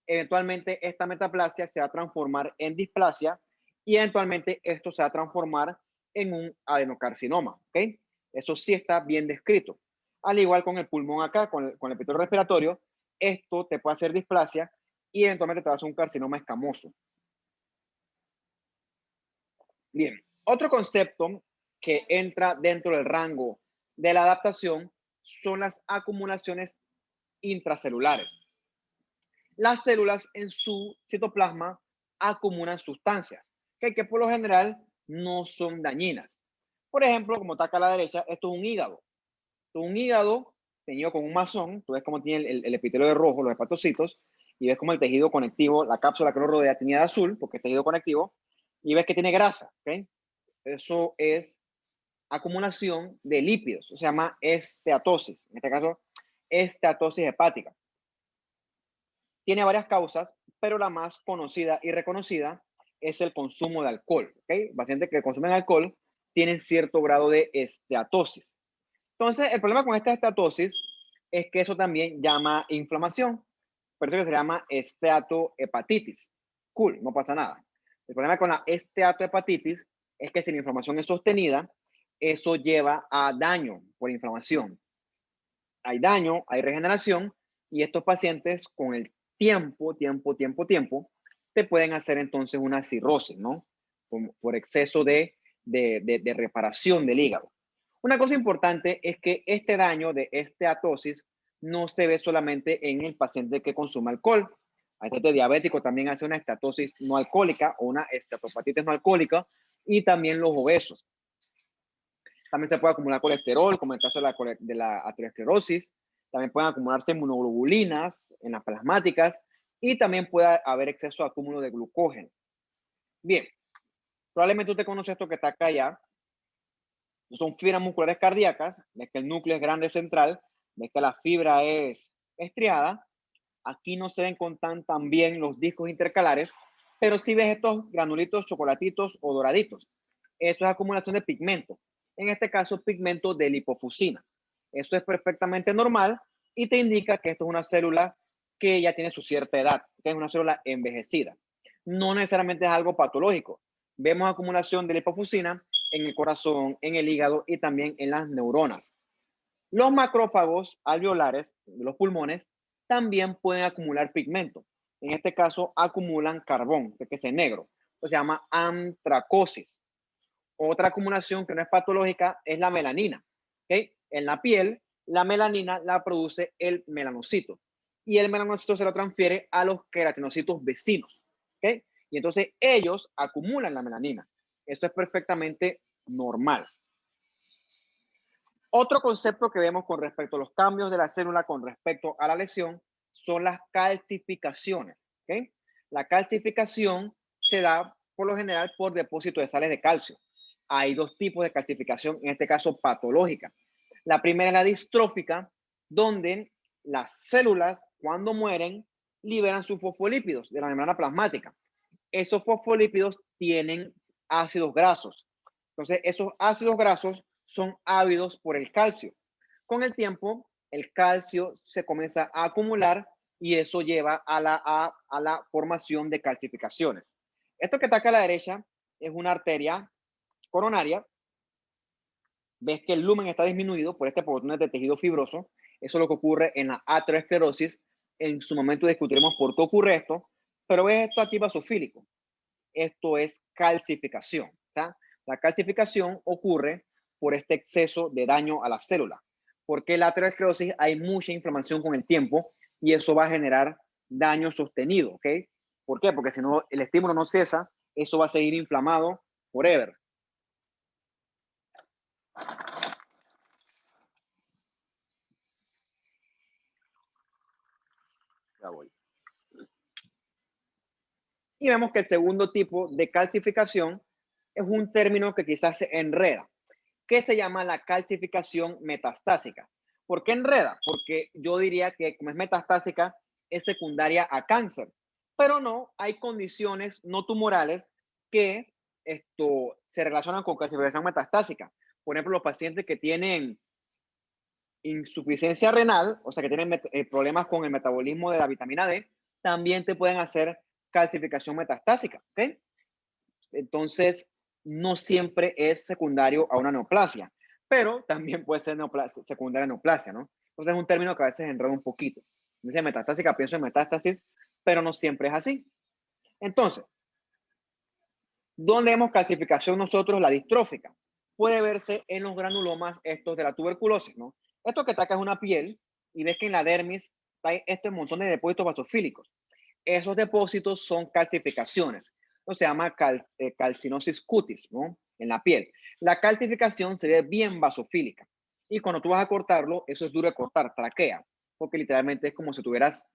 Speaker 1: eventualmente esta metaplasia se va a transformar en displasia y eventualmente esto se va a transformar en un adenocarcinoma. ¿Ok? Eso sí está bien descrito. Al igual con el pulmón acá, con el epitelio respiratorio, esto te puede hacer displasia y eventualmente te va a hacer un carcinoma escamoso. Bien, otro concepto que entra dentro del rango de la adaptación son las acumulaciones intracelulares. Las células en su citoplasma acumulan sustancias que por lo general no son dañinas. Por ejemplo, como está acá a la derecha, esto es un hígado. Esto es un hígado teñido con un masón. Tú ves cómo tiene el epitelio de rojo, los hepatocitos, y ves como el tejido conectivo, la cápsula que lo rodea, tenía de azul, porque es tejido conectivo, y ves que tiene grasa. ¿Okay? Eso es acumulación de lípidos, se llama esteatosis, en este caso, esteatosis hepática. Tiene varias causas, pero la más conocida y reconocida es el consumo de alcohol. ¿Okay? Pacientes que consumen alcohol tienen cierto grado de esteatosis. Entonces, el problema con esta esteatosis es que eso también llama inflamación. Por eso que se llama esteatohepatitis. Cool, no pasa nada. El problema con la esteatohepatitis es que si la inflamación es sostenida, eso lleva a daño por inflamación. Hay daño, hay regeneración, y estos pacientes con el tiempo, te pueden hacer entonces una cirrosis, ¿no? Por exceso de reparación del hígado. Una cosa importante es que este daño de esteatosis no se ve solamente en el paciente que consume alcohol. Hay gente diabético también hace una estatosis no alcohólica o una esteatopatitis no alcohólica y también los obesos. También se puede acumular colesterol, como en el caso de la aterosclerosis. También pueden acumularse inmunoglobulinas en las plasmáticas y también puede haber exceso de acúmulo de glucógeno. Bien, probablemente usted conoce esto que está acá ya. Son fibras musculares cardíacas, ves que el núcleo es grande central, ves que la fibra es estriada. Aquí no se ven con tan bien los discos intercalares, pero sí ves estos granulitos chocolatitos o doraditos. Eso es acumulación de pigmento. En este caso, pigmento de lipofuscina. Eso es perfectamente normal y te indica que esto es una célula que ya tiene su cierta edad, que es una célula envejecida. No necesariamente es algo patológico. Vemos acumulación de lipofuscina en el corazón, en el hígado y también en las neuronas. Los macrófagos alveolares de los pulmones también pueden acumular pigmento. En este caso, acumulan carbón, que es negro. se llama antracosis. Otra acumulación que no es patológica es la melanina. ¿Okay? En la piel, la melanina la produce el melanocito y el melanocito se lo transfiere a los queratinocitos vecinos. ¿Okay? Y entonces ellos acumulan la melanina. Esto es perfectamente normal. Otro concepto que vemos con respecto a los cambios de la célula con respecto a la lesión son las calcificaciones. ¿Okay? La calcificación se da por lo general por depósito de sales de calcio. Hay dos tipos de calcificación, en este caso patológica. La primera es la distrófica, donde las células, cuando mueren, liberan sus fosfolípidos de la membrana plasmática. Esos fosfolípidos tienen ácidos grasos. Entonces, esos ácidos grasos son ávidos por el calcio. Con el tiempo, el calcio se comienza a acumular y eso lleva a la formación de calcificaciones. Esto que está acá a la derecha es una arteria coronaria. Ves que el lumen está disminuido por este portón de tejido fibroso. Eso es lo que ocurre en la aterosclerosis. En su momento discutiremos por qué ocurre esto, pero ves esto aquí basofílico. Esto es calcificación. ¿Tá? La calcificación ocurre por este exceso de daño a la célula. Porque en la aterosclerosis hay mucha inflamación con el tiempo y eso va a generar daño sostenido. ¿Ok? ¿Por qué? Porque si no, el estímulo no cesa, eso va a seguir inflamado forever. Ya voy. Y vemos que el segundo tipo de calcificación es un término que quizás se enreda, que se llama la calcificación metastásica. ¿Por qué enreda? Porque yo diría que como es metastásica, es secundaria a cáncer, pero no, hay condiciones no tumorales que se relacionan con calcificación metastásica. Por ejemplo, los pacientes que tienen insuficiencia renal, o sea, que tienen problemas con el metabolismo de la vitamina D, también te pueden hacer calcificación metastásica, ¿ok? Entonces, no siempre es secundario a una neoplasia, pero también puede ser secundaria a neoplasia, ¿no? Entonces, es un término que a veces enreda un poquito. Dice metastásica, pienso en metástasis, pero no siempre es así. Entonces, ¿dónde vemos calcificación nosotros? La distrófica. Puede verse en los granulomas estos de la tuberculosis, ¿no? Esto que ataca es una piel y ves que en la dermis hay este montón de depósitos basofílicos. Esos depósitos son calcificaciones. Eso se llama calcinosis cutis, ¿no? En la piel. La calcificación se ve bien basofílica. Y cuando tú vas a cortarlo, eso es duro de cortar, traquea, porque literalmente es como si tuvieras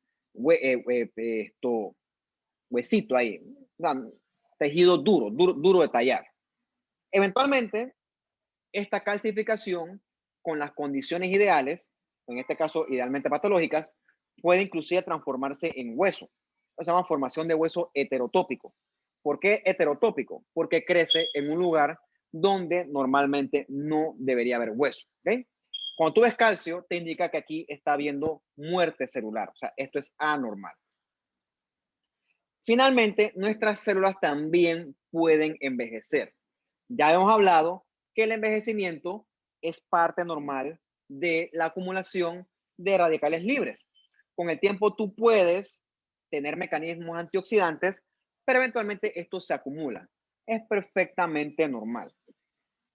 Speaker 1: huesito ahí, tejido duro de tallar. Eventualmente, esta calcificación, con las condiciones ideales, en este caso idealmente patológicas, puede inclusive transformarse en hueso. Se llama formación de hueso heterotópico. ¿Por qué heterotópico? Porque crece en un lugar donde normalmente no debería haber hueso. ¿Okay? Cuando tú ves calcio, te indica que aquí está habiendo muerte celular. O sea, esto es anormal. Finalmente, nuestras células también pueden envejecer. Ya hemos hablado que el envejecimiento es parte normal de la acumulación de radicales libres. Con el tiempo tú puedes tener mecanismos antioxidantes, pero eventualmente esto se acumula. Es perfectamente normal.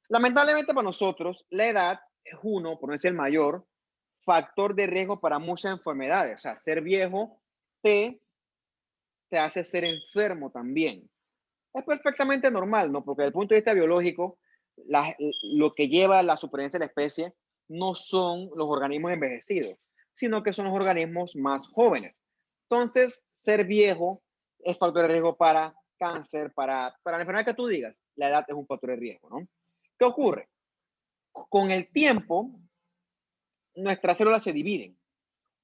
Speaker 1: Lamentablemente para nosotros, la edad es uno, por no decir el mayor, factor de riesgo para muchas enfermedades. O sea, ser viejo te hace ser enfermo también. Es perfectamente normal, ¿no? Porque desde el punto de vista biológico, lo que lleva a la supervivencia de la especie no son los organismos envejecidos, sino que son los organismos más jóvenes. Entonces, ser viejo es factor de riesgo para cáncer, para la enfermedad que tú digas. La edad es un factor de riesgo, ¿no? ¿Qué ocurre? Con el tiempo, nuestras células se dividen.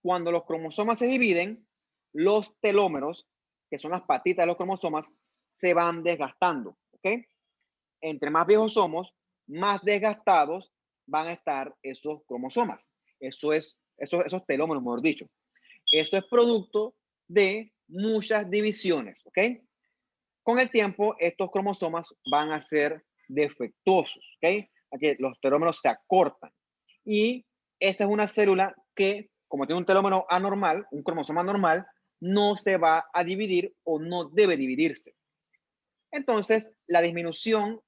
Speaker 1: Cuando los cromosomas se dividen, los telómeros, que son las patitas de los cromosomas, se van desgastando, ¿ok? Entre más viejos somos, más desgastados van a estar esos cromosomas. Esos telómeros, mejor dicho. Eso es producto de muchas divisiones, ¿ok? Con el tiempo, estos cromosomas van a ser defectuosos, ¿ok? Aquí los telómeros se acortan. Y esta es una célula que, como tiene un telómero anormal, un cromosoma anormal, no se va a dividir o no debe dividirse. Entonces, la disminución,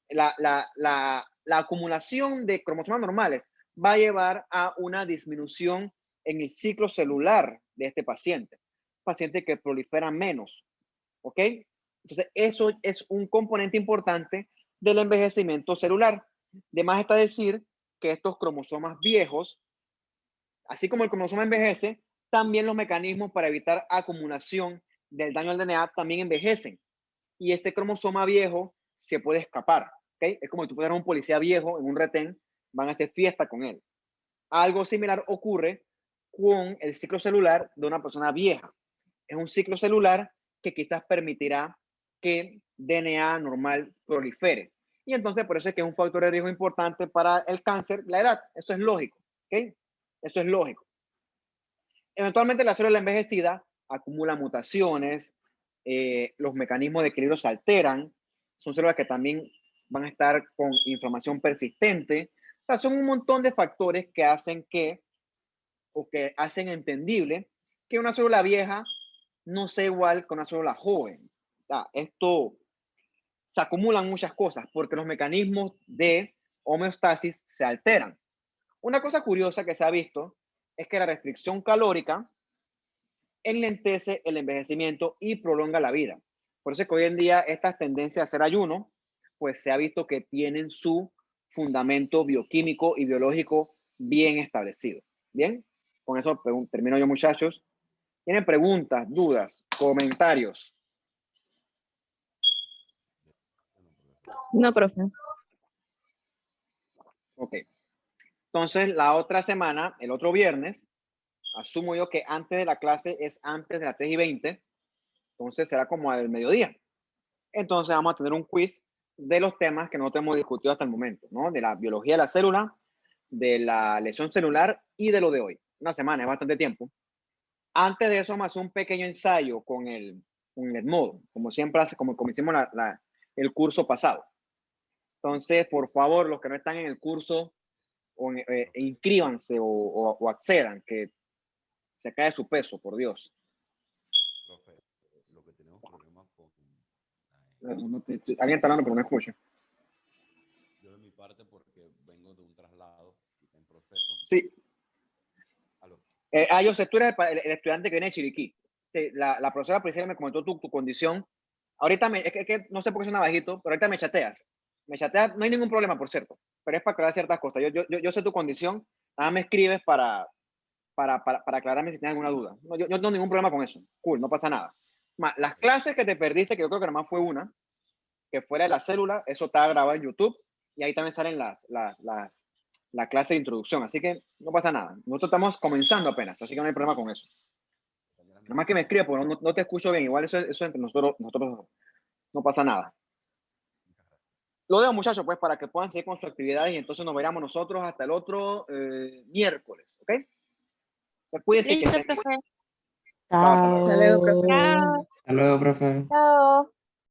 Speaker 1: la acumulación de cromosomas normales va a llevar a una disminución en el ciclo celular de este paciente que prolifera menos, ¿ok? Entonces, eso es un componente importante del envejecimiento celular. De más está decir que estos cromosomas viejos, así como el cromosoma envejece, también los mecanismos para evitar acumulación del daño al DNA también envejecen. Y este cromosoma viejo se puede escapar, ¿ok? Es como si tú pusieras un policía viejo en un retén, van a hacer fiesta con él. Algo similar ocurre con el ciclo celular de una persona vieja. Es un ciclo celular que quizás permitirá que DNA normal prolifere. Y entonces por eso es que es un factor de riesgo importante para el cáncer, la edad. Eso es lógico, ¿ok? Eso es lógico. Eventualmente la célula envejecida acumula mutaciones, los mecanismos de equilibrio se alteran, son células que también van a estar con inflamación persistente. O sea, son un montón de factores que hacen que hacen entendible que una célula vieja no sea igual que una célula joven. O sea, esto se acumulan muchas cosas porque los mecanismos de homeostasis se alteran. Una cosa curiosa que se ha visto es que la restricción calórica enlentece el envejecimiento y prolonga la vida. Por eso es que hoy en día estas tendencias a hacer ayuno, pues se ha visto que tienen su fundamento bioquímico y biológico bien establecido. Bien, con eso termino yo, muchachos. ¿Tienen preguntas, dudas, comentarios?
Speaker 2: No, profe.
Speaker 1: Ok. Entonces, la otra semana, el otro viernes, asumo yo que antes de la clase es antes de las 3:20, entonces será como al mediodía. Entonces vamos a tener un quiz de los temas que nosotros hemos discutido hasta el momento, ¿no? De la biología de la célula, de la lesión celular y de lo de hoy. Una semana, es bastante tiempo. Antes de eso vamos a hacer un pequeño ensayo con el modo, como siempre, como hicimos el curso pasado. Entonces, por favor, los que no están en el curso, inscríbanse o accedan, que se cae su peso, por Dios.
Speaker 3: Profe, lo que tenemos problemas con...
Speaker 1: Alguien está hablando, pero no escucha.
Speaker 3: Yo de mi parte, porque vengo de un traslado y está en proceso.
Speaker 1: Sí.
Speaker 3: Aló.
Speaker 1: Yo sé, tú eres el estudiante que viene de Chiriquí. Sí, la profesora Priscila me comentó tu condición. Ahorita es que no sé por qué suena bajito, pero ahorita me chateas. Me chateas, no hay ningún problema, por cierto, pero es para aclarar ciertas cosas. Yo sé tu condición, nada me escribes para aclararme si tienes alguna duda. No, yo no tengo ningún problema con eso. Cool, no pasa nada. Las clases que te perdiste, que yo creo que nomás fue una, que fuera de la célula, eso está grabado en YouTube y ahí también salen la clase de introducción, así que no pasa nada. Nosotros estamos comenzando apenas, así que no hay problema con eso. Nada más que me escribe, porque no te escucho bien. Igual eso entre nosotros no pasa nada. Lo dejo, muchachos, pues, para que puedan seguir con sus actividades y entonces nos veremos nosotros hasta el otro miércoles, ¿ok? Cuídense.
Speaker 2: Listo, profe.
Speaker 1: Hasta luego.
Speaker 2: Hasta luego, profe.
Speaker 4: Hasta luego, profe.
Speaker 2: Chao.